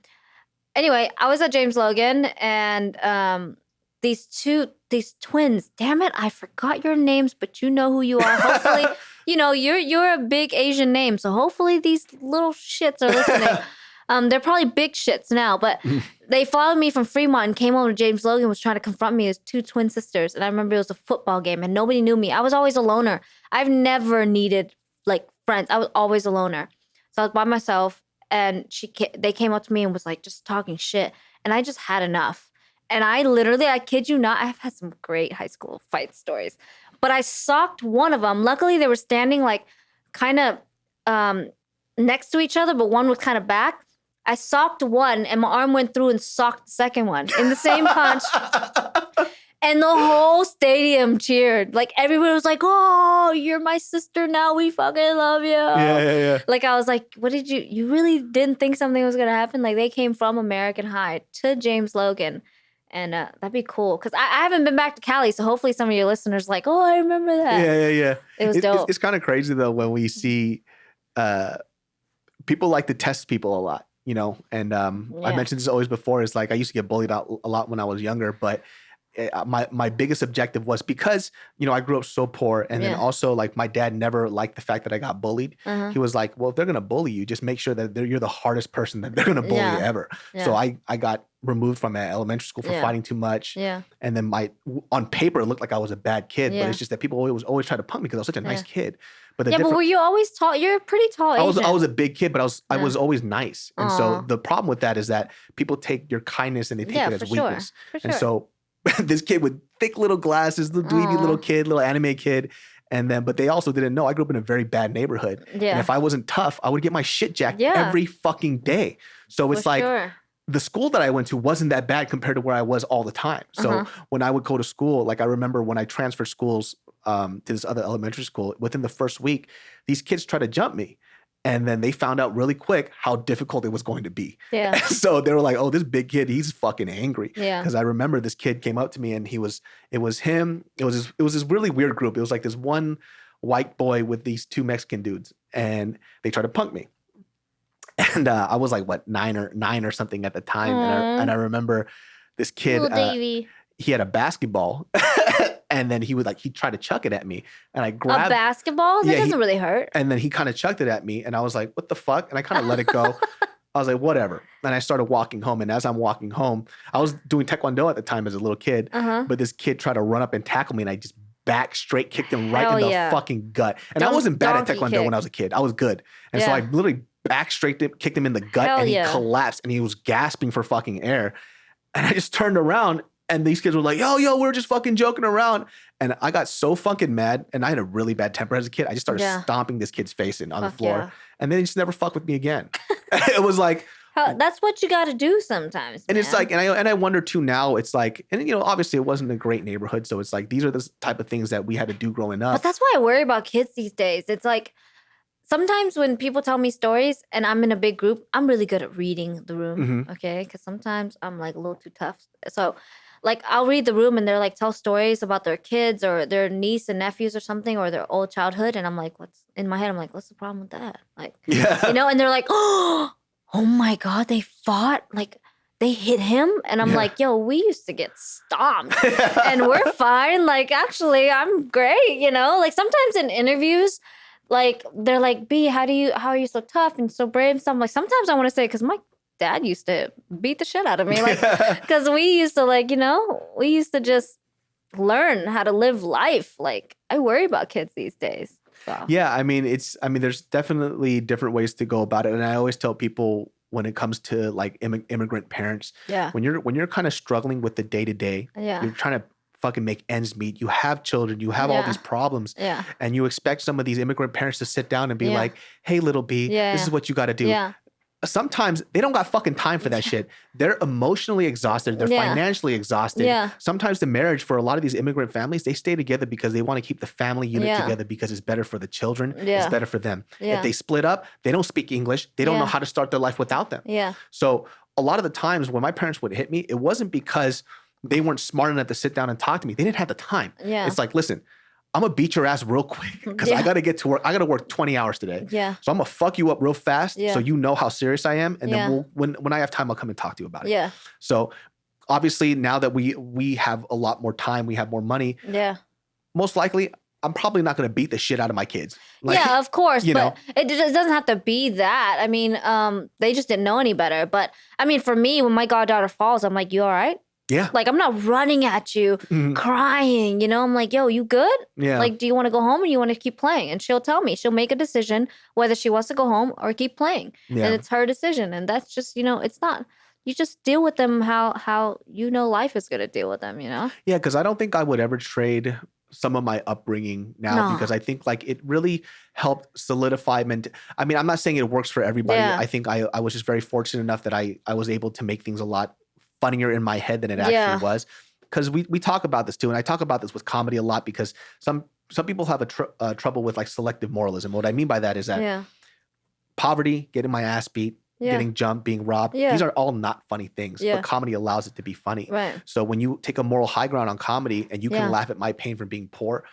anyway, I was at James Logan and these twins, damn it, I forgot your names, but you know who you are. Hopefully, you're a big Asian name, so hopefully these little shits are listening. They're probably big shits now, but they followed me from Fremont and came over to James Logan, was trying to confront me as two twin sisters. And I remember it was a football game and nobody knew me. I was always a loner. I've never needed like friends. I was always a loner. So I was by myself and they came up to me and was like just talking shit. And I just had enough. And I kid you not, I've had some great high school fight stories. But I socked one of them. Luckily, they were standing like kind of next to each other, but one was kind of back. I socked one and my arm went through and socked the second one in the same punch. And the whole stadium cheered. Like everyone was like, oh, you're my sister now. We fucking love you. Yeah. Like I was like, what did you really didn't think something was going to happen? Like they came from American High to James Logan. And that'd be cool. Because I haven't been back to Cali. So hopefully some of your listeners are like, oh, I remember that. Yeah. It was dope. It's kind of crazy though when we see people like to test people a lot. And I mentioned this always before. It's like I used to get bullied out a lot when I was younger, but my biggest objective was because I grew up so poor, and then also like my dad never liked the fact that I got bullied. He was like, well, if they're gonna bully you, just make sure that you're the hardest person that they're gonna bully ever. So I got removed from elementary school for fighting too much. Yeah. And then on paper it looked like I was a bad kid, but it's just that people always try to punk me because I was such a nice kid. But but were you always tall? You're a pretty tall Asian. I was a big kid, but I was always nice. And so the problem with that is that people take your kindness and they take it as weakness. And so this kid with thick little glasses, little dweeby little kid, little anime kid. But they also didn't know I grew up in a very bad neighborhood. Yeah. And if I wasn't tough, I would get my shit jacked every fucking day. So it's the school that I went to wasn't that bad compared to where I was all the time. So when I would go to school, like I remember when I transferred schools to this other elementary school, within the first week, these kids tried to jump me. And then they found out really quick how difficult it was going to be. Yeah. And so they were like, oh, this big kid, he's fucking angry. Yeah. Because I remember this kid came up to me and it was this really weird group. It was like this one white boy with these two Mexican dudes. And they tried to punk me. And I was like, what, nine or something at the time. And I remember this kid, he had a basketball. And then he tried to chuck it at me. And I grabbed... A basketball? That doesn't really hurt. And then he kind of chucked it at me. And I was like, what the fuck? And I kind of let it go. I was like, whatever. And I started walking home. And as I'm walking home, I was doing Taekwondo at the time as a little kid. But this kid tried to run up and tackle me. And I just back straight kicked him right in the fucking gut. And I wasn't bad at Taekwondo when I was a kid. I was good. And so I literally back straight kicked him in the gut. And he collapsed. And he was gasping for fucking air. And I just turned around. And these kids were like, yo, we're just fucking joking around. And I got so fucking mad. And I had a really bad temper as a kid. I just started stomping this kid's face on the floor. Yeah. And then he just never fucked with me again. It was like... that's what you got to do sometimes, And it's like, and I wonder too now, it's like, and obviously it wasn't a great neighborhood. So it's like, these are the type of things that we had to do growing up. But that's why I worry about kids these days. It's like, sometimes when people tell me stories and I'm in a big group, I'm really good at reading the room, okay? Because sometimes I'm like a little too tough. So like I'll read the room and they're like tell stories about their kids or their niece and nephews or something or their old childhood. And I'm like, what's in my head? I'm like, what's the problem with that? Like, you know, and they're like, oh my God, they fought? Like they hit him? And I'm like, yo, we used to get stomped and we're fine. Like, actually, I'm great, you know? Like sometimes in interviews, like they're like, B, how are you so tough and so brave? So I'm like, sometimes I want to say, because my dad used to beat the shit out of me. Like, because we used to like, you know, we used to just learn how to live life. Like I worry about kids these days. So. Yeah, I mean, there's definitely different ways to go about it. And I always tell people when it comes to like immigrant parents, when you're kind of struggling with the day to day, you're trying to fucking make ends meet. You have children, you have all these problems, and you expect some of these immigrant parents to sit down and be like, "Hey, little B, this is what you got to do." Yeah. Sometimes they don't got fucking time for that shit. They're emotionally exhausted. They're financially exhausted. Yeah. Sometimes the marriage for a lot of these immigrant families, they stay together because they want to keep the family unit together because it's better for the children. It's better for them. If they split up, they don't speak English. They don't know how to start their life without them. Yeah. So a lot of the times when my parents would hit me, it wasn't because they weren't smart enough to sit down and talk to me. They didn't have the time. Yeah. It's like, listen, I'm gonna beat your ass real quick because I gotta get to work. I gotta work 20 hours today. Yeah. So I'm gonna fuck you up real fast so you know how serious I am. And then when I have time, I'll come and talk to you about it. Yeah. So obviously now that we have a lot more time, we have more money. Yeah. Most likely, I'm probably not gonna beat the shit out of my kids. Like, yeah, of course. You but know? it doesn't have to be that. I mean, they just didn't know any better. But I mean, for me, when my goddaughter falls, I'm like, you all right? Yeah. Like, I'm not running at you, crying, you know? I'm like, yo, you good? Yeah. Like, do you want to go home or you want to keep playing? And she'll tell me. She'll make a decision whether she wants to go home or keep playing. Yeah. And it's her decision. And that's just, you know, it's not, you just deal with them how you know life is going to deal with them, you know? Yeah, because I don't think I would ever trade some of my upbringing now because I think like it really helped solidify I mean, I'm not saying it works for everybody. I think I was just very fortunate enough that I was able to make things a lot funnier in my head than it actually was. Because we talk about this too, and I talk about this with comedy a lot because some people have a trouble with like selective moralism. What I mean by that is that poverty, getting my ass beat, getting jumped, being robbed, these are all not funny things, but comedy allows it to be funny. Right. So when you take a moral high ground on comedy and you can laugh at my pain from being poor,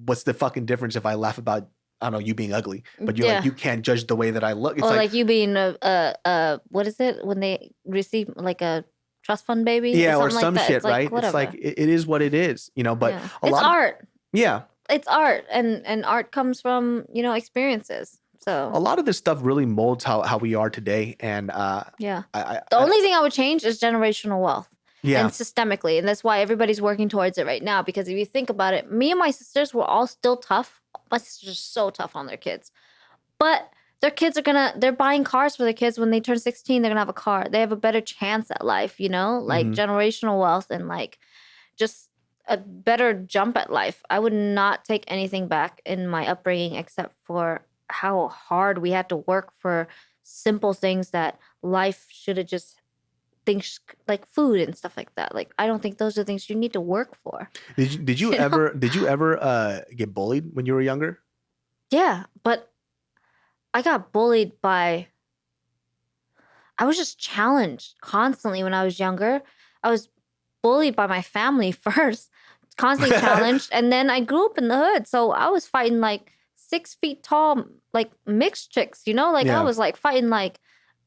what's the fucking difference if I laugh about, I don't know, you being ugly, but you're like, you can't judge the way that I look. It's or like you being what is it when they receive like a trust fund baby? Or something some like that. shit, it's like, right? whatever. It's like, it is what it is, you know, but a lot it's art. Yeah. It's art and art comes from, you know, experiences. So a lot of this stuff really molds how we are today. And the only thing I would change is generational wealth. And systemically. And that's why everybody's working towards it right now. Because if you think about it, me and my sisters were all still tough. My sisters are so tough on their kids. But their kids they're buying cars for their kids. When they turn 16, they're going to have a car. They have a better chance at life, you know? Like generational wealth and like just a better jump at life. I would not take anything back in my upbringing except for how hard we had to work for simple things that life should have just things like food and stuff like that. Like, I don't think those are things you need to work for. Did you ever get bullied when you were younger? Yeah, but I got bullied I was just challenged constantly when I was younger. I was bullied by my family first, constantly challenged. And then I grew up in the hood. So I was fighting like 6 feet tall, like mixed chicks, you know? Like I was like fighting like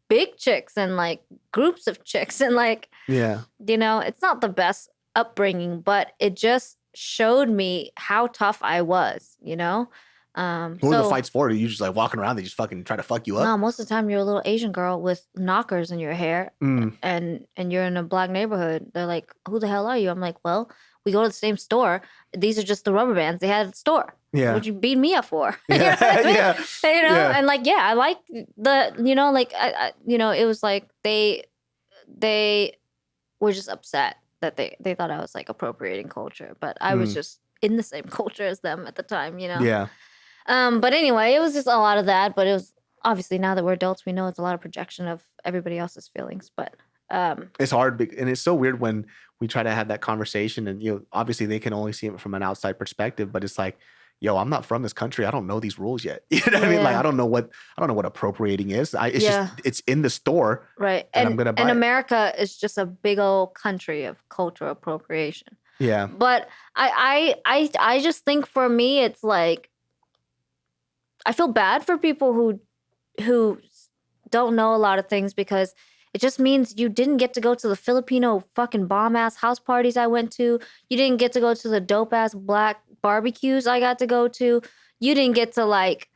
big chicks and like groups of chicks and like, you know, it's not the best upbringing, but it just showed me how tough I was, you know? What were the fights for? Are you just like walking around, they just fucking try to fuck you up? No, most of the time you're a little Asian girl with knockers in your hair and you're in a black neighborhood. They're like, who the hell are you? I'm like, well, we go to the same store. These are just the rubber bands they had at the store. Yeah. What'd you beat me up for? You know what I mean? You know, and like, I like the, you know, like, I you know, it was like they were just upset that they thought I was like appropriating culture, but I was just in the same culture as them at the time, you know? Yeah. But anyway, it was just a lot of that, but it was obviously now that we're adults, we know it's a lot of projection of everybody else's feelings, but it's hard and it's so weird when we try to have that conversation and, you know, obviously they can only see it from an outside perspective, but it's like, yo, I'm not from this country. I don't know these rules yet. You know what I mean? Like, I don't know what appropriating is. It's just, it's in the store. Right. And I'm going to buy it. America is just a big old country of cultural appropriation. Yeah. But I just think for me, it's like, I feel bad for people who don't know a lot of things, because it just means you didn't get to go to the Filipino fucking bomb-ass house parties I went to. You didn't get to go to the dope-ass black barbecues I got to go to. You didn't get to, like,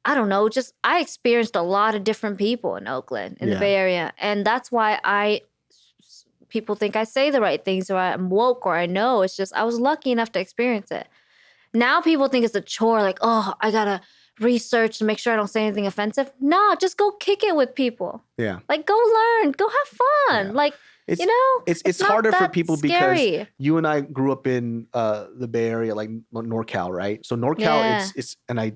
I don't know, just I experienced a lot of different people in Oakland, in the Bay Area. And that's why people think I say the right things, or I'm woke, or I know. It's just I was lucky enough to experience it. Now people think it's a chore, like, oh, I gotta research to make sure I don't say anything offensive. No, just go kick it with people. Yeah. Like, go learn, go have fun. Yeah. Like, it's, you know, it's harder for people scary. Because you and I grew up in the Bay Area, like NorCal, right? So NorCal,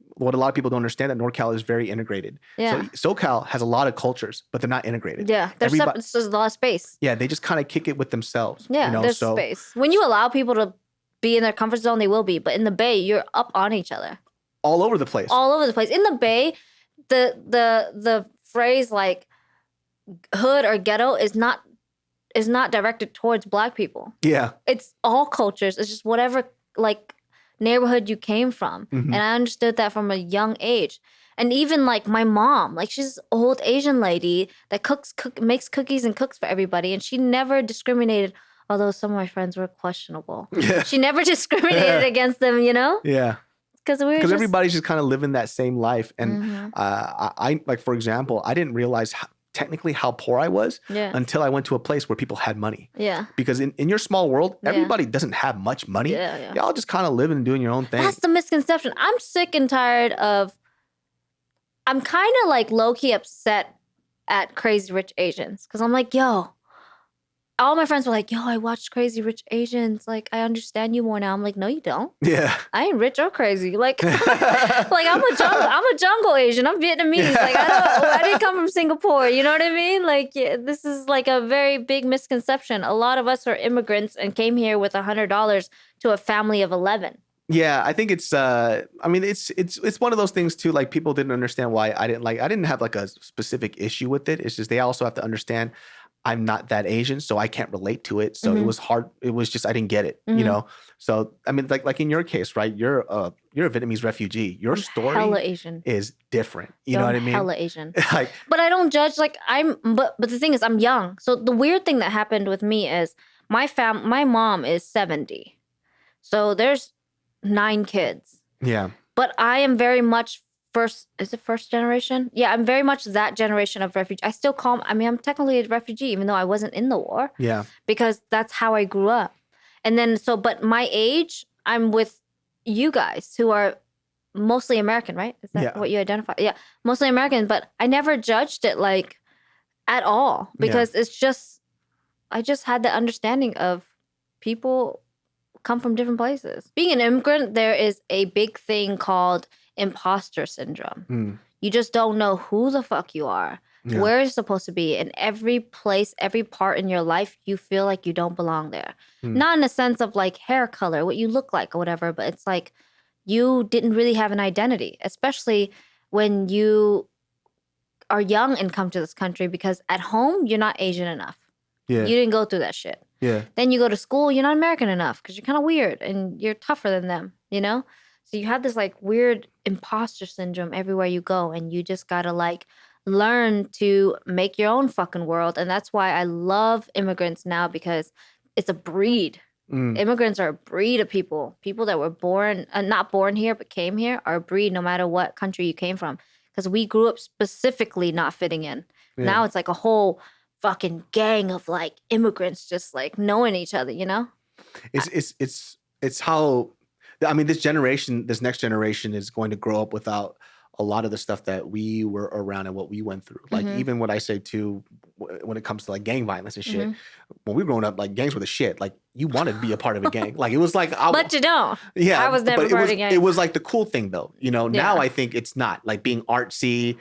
what a lot of people don't understand, that NorCal is very integrated. Yeah. So SoCal has a lot of cultures, but they're not integrated. Yeah. There's a lot of space. Yeah. They just kind of kick it with themselves. Yeah. You know? There's space. When you allow people to be in their comfort zone, they will be. But in the Bay, you're up on each other. All over the place. All over the place. In the Bay, the phrase like hood or ghetto is not directed towards black people. Yeah. It's all cultures. It's just whatever like neighborhood you came from. Mm-hmm. And I understood that from a young age. And even like my mom, like she's an old Asian lady that makes cookies and cooks for everybody. And she never discriminated, although some of my friends were questionable. Yeah. She never discriminated against them, you know? Yeah. Because everybody's just kind of living that same life. And I like, for example, I didn't realize technically how poor I was until I went to a place where people had money. Yeah. Because in your small world, everybody doesn't have much money. Yeah. Y'all just kind of living and doing your own thing. That's the misconception. I'm sick and tired of, I'm kind of like low-key upset at Crazy Rich Asians. Because I'm like, yo, all my friends were like, yo, I watched Crazy Rich Asians. Like, I understand you more now. I'm like, no, you don't. Yeah. I ain't rich or crazy. Like, like I'm a jungle Asian. I'm Vietnamese. Like, I didn't come from Singapore. You know what I mean? Like, this is like a very big misconception. A lot of us are immigrants and came here with $100 to a family of 11. Yeah, I think it's I mean it's one of those things too, like people didn't understand why I didn't have like a specific issue with it. It's just they also have to understand I'm not that Asian, so I can't relate to it. So it was hard. It was just I didn't get it, you know. So I mean, like in your case, right? You're a Vietnamese refugee. Your story hella Asian. Is different. You know what I mean? Hella Asian. Like, but I don't judge. Like but the thing is, I'm young. So the weird thing that happened with me is my mom is 70, so there's 9 kids. Yeah. But I am very much first generation? Yeah, I'm very much that generation of refugee. I'm technically a refugee, even though I wasn't in the war. Yeah. Because that's how I grew up. And then, but my age, I'm with you guys who are mostly American, right? Is that what you identify? Yeah, mostly American, but I never judged it like at all because it's just, I just had the understanding of people come from different places. Being an immigrant, there is a big thing called imposter syndrome. You just don't know who the fuck you are, where you're supposed to be. In every place, every part in your life, you feel like you don't belong there. Not in a sense of like hair color, what you look like or whatever, but it's like you didn't really have an identity, especially when you are young and come to this country, because at home, you're not Asian enough. Yeah. You didn't go through that shit. Yeah. Then you go to school, you're not American enough because you're kind of weird and you're tougher than them, you know? So you have this like weird imposter syndrome everywhere you go, and you just gotta like learn to make your own fucking world. And that's why I love immigrants now, because it's a breed. Immigrants are a breed of people. People that were born, not born here, but came here are a breed no matter what country you came from. Because we grew up specifically not fitting in. Yeah. Now it's like a whole fucking gang of like immigrants just like knowing each other, you know? It's how, I mean, this next generation is going to grow up without a lot of the stuff that we were around and what we went through. Like even what I say too, when it comes to like gang violence and shit, when we were growing up, like gangs were the shit. Like you wanted to be a part of a gang. Like it was like, but you don't. Yeah. I was never part of a gang. It was like the cool thing though. You know, now I think it's not like being artsy.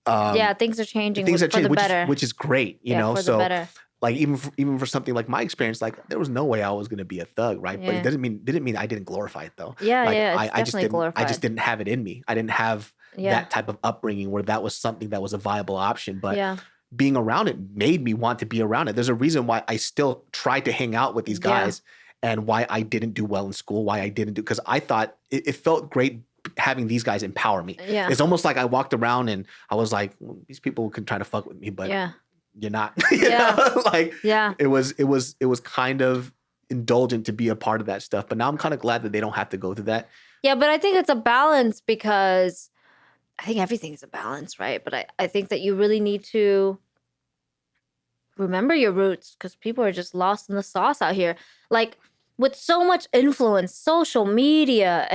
Things are changing for the better. Which is great, you know. For the better. like even for something like my experience, like there was no way I was gonna be a thug, right? But it didn't mean I didn't glorify it though. Yeah, Like yeah, it's definitely glorified. I just didn't have it in me. I didn't have that type of upbringing where that was something that was a viable option. But being around it made me want to be around it. There's a reason why I still tried to hang out with these guys and why I didn't do well in school, why I didn't do, because I thought it felt great having these guys empower me. Yeah. It's almost like I walked around and I was like, well, these people can try to fuck with me, but you're not. you know? Like it was kind of indulgent to be a part of that stuff. But now I'm kind of glad that they don't have to go through that. Yeah, but I think it's a balance because I think everything's a balance, right? But I think that you really need to remember your roots because people are just lost in the sauce out here. Like with so much influence, social media,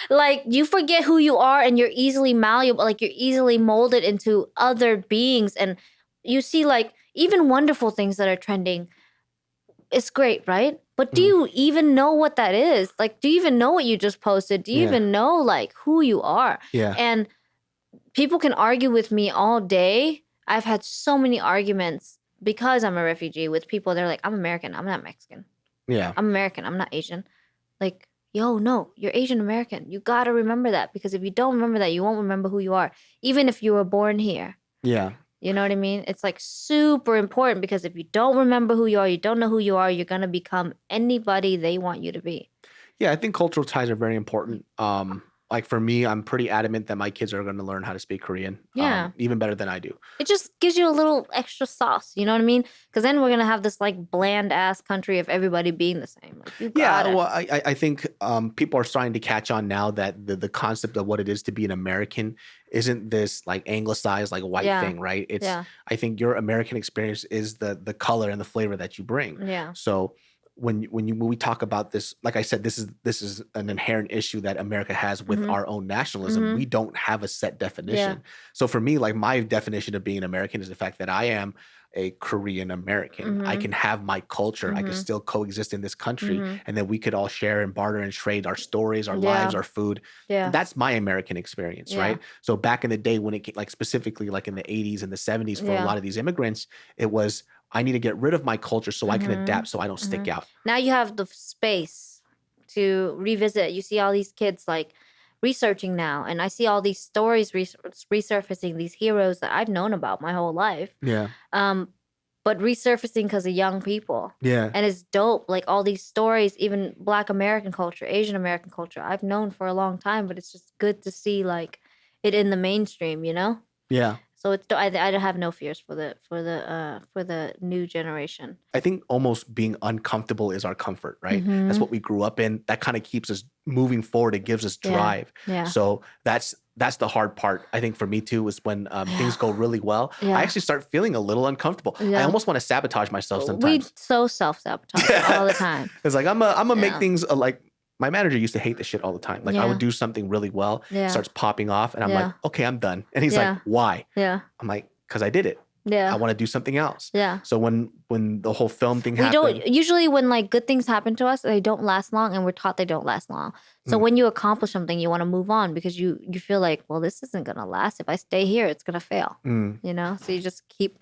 like you forget who you are and you're easily malleable, like you're easily molded into other beings. And you see like even wonderful things that are trending. It's great, right? But do you even know what that is? Like, do you even know what you just posted? Do you even know like who you are? Yeah. And people can argue with me all day. I've had so many arguments because I'm a refugee with people. They're like, I'm American. I'm not Mexican. Yeah. I'm American. I'm not Asian. Like, yo, no, you're Asian American. You got to remember that because if you don't remember that, you won't remember who you are, even if you were born here. Yeah. You know what I mean? It's like super important because if you don't remember who you are, you don't know who you are, you're going to become anybody they want you to be. Yeah, I think cultural ties are very important. Like for me, I'm pretty adamant that my kids are going to learn how to speak Korean. Even better than I do. It just gives you a little extra sauce. You know what I mean? Because then we're going to have this like bland ass country of everybody being the same. Like, you got it. Well, I think people are starting to catch on now that the concept of what it is to be an American isn't this like anglicized like white thing, right? It's I think your American experience is the color and the flavor that you bring. Yeah. So when we talk about this, like I said, this is an inherent issue that America has with our own nationalism. We don't have a set definition. So for me, like my definition of being an American is the fact that I am a Korean American. I can have my culture. I can still coexist in this country, and then we could all share and barter and trade our stories, our lives, our food. Yeah. That's my American experience, right? So back in the day when it came, like specifically like in the 80s and the 70s for a lot of these immigrants, it was I need to get rid of my culture so I can adapt so I don't stick out. Now you have the space to revisit. You see all these kids like researching now, and I see all these stories resurfacing, these heroes that I've known about my whole life. Yeah. But resurfacing because of young people. Yeah. And it's dope. Like all these stories, even Black American culture, Asian American culture, I've known for a long time, but it's just good to see like it in the mainstream, you know? Yeah. So it's I have no fears for the new generation. I think almost being uncomfortable is our comfort, right? That's what we grew up in. That kind of keeps us moving forward. It gives us drive. Yeah. So that's the hard part. I think for me too is when things go really well, I actually start feeling a little uncomfortable. I almost want to sabotage myself sometimes. We so self-sabotage all the time. It's like I'm gonna make things like. My manager used to hate this shit all the time. Like I would do something really well, starts popping off, and I'm like, okay, I'm done. And he's like, why? Yeah. I'm like, because I did it. Yeah. I want to do something else. Yeah. So when the whole film thing happened. We don't usually when like good things happen to us, they don't last long, and we're taught they don't last long. So when you accomplish something, you want to move on because you feel like, well, this isn't gonna last. If I stay here, it's gonna fail. You know? So you just keep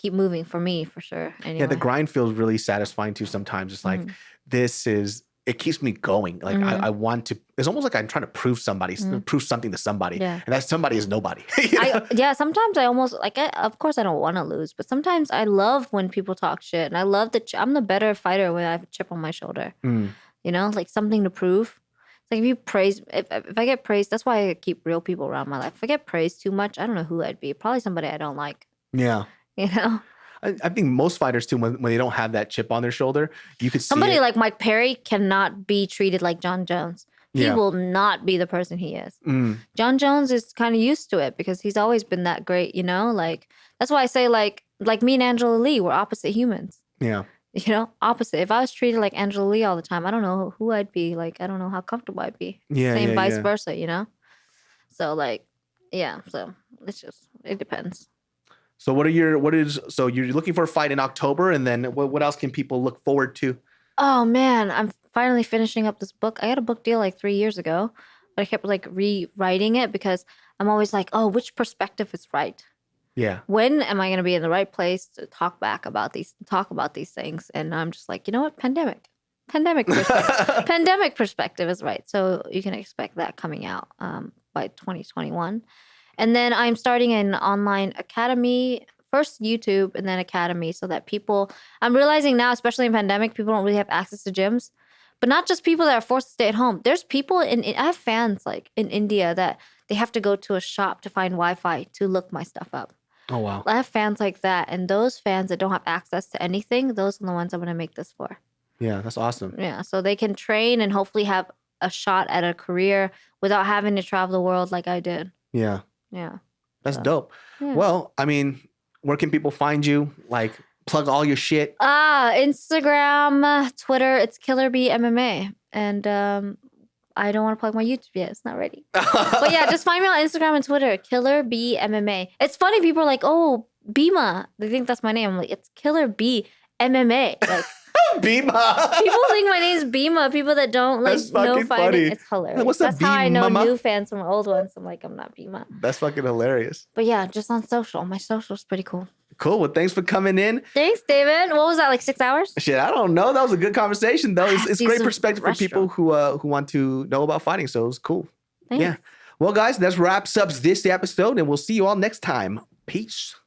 moving for me for sure. Anyway. Yeah, the grind feels really satisfying too sometimes. It's like it keeps me going. Like I want to. It's almost like I'm trying to prove prove something to somebody, and that somebody is nobody. You know? Sometimes I almost like. Of course, I don't want to lose, but sometimes I love when people talk shit, and I love that I'm the better fighter when I have a chip on my shoulder. You know, like something to prove. It's like if you praise, if I get praised, that's why I keep real people around my life. If I get praised too much, I don't know who I'd be. Probably somebody I don't like. Yeah. You know. I think most fighters too, when they don't have that chip on their shoulder, you could see somebody like Mike Perry cannot be treated like John Jones. He will not be the person he is. John Jones is kind of used to it because he's always been that great, you know? Like that's why I say like me and Angela Lee, we're opposite humans. Yeah. You know, opposite. If I was treated like Angela Lee all the time, I don't know who I'd be. Like I don't know how comfortable I'd be. Same vice versa, you know? So like, yeah, so it depends. So so you're looking for a fight in October, and then what else can people look forward to? Oh man, I'm finally finishing up this book. I got a book deal like 3 years ago, but I kept like rewriting it because I'm always like, oh, which perspective is right? Yeah. When am I going to be in the right place to talk about these things? And I'm just like, you know what? Pandemic perspective. Pandemic perspective is right. So you can expect that coming out by 2021. And then I'm starting an online academy, first YouTube and then academy, so that I'm realizing now, especially in pandemic, people don't really have access to gyms. But not just people that are forced to stay at home. There's people I have fans like in India that they have to go to a shop to find Wi-Fi to look my stuff up. Oh, wow. I have fans like that. And those fans that don't have access to anything, those are the ones I'm going to make this for. Yeah, that's awesome. Yeah, so they can train and hopefully have a shot at a career without having to travel the world like I did. Yeah. Yeah. That's dope. Yeah. Well, I mean, where can people find you? Like, plug all your shit. Instagram, Twitter, it's Killer B MMA. And I don't want to plug my YouTube yet. It's not ready. But yeah, just find me on Instagram and Twitter, Killer B MMA. It's funny, people are like, oh, Bima. They think that's my name. I'm like, it's Killer B MMA. Like, Bima. People think my name's Bima. People that don't like know fighting. Funny. It's hilarious. What's That's how I know Mama? new fans from old ones. I'm like, I'm not Bima. That's fucking hilarious. But yeah, just on social. My social's pretty cool. Cool. Well, thanks for coming in. Thanks, David. What was that, like 6 hours? Shit, I don't know. That was a good conversation, though. It's great perspective for people who want to know about fighting. So it was cool. Thanks. Yeah. Well, guys, that wraps up this episode, and we'll see you all next time. Peace.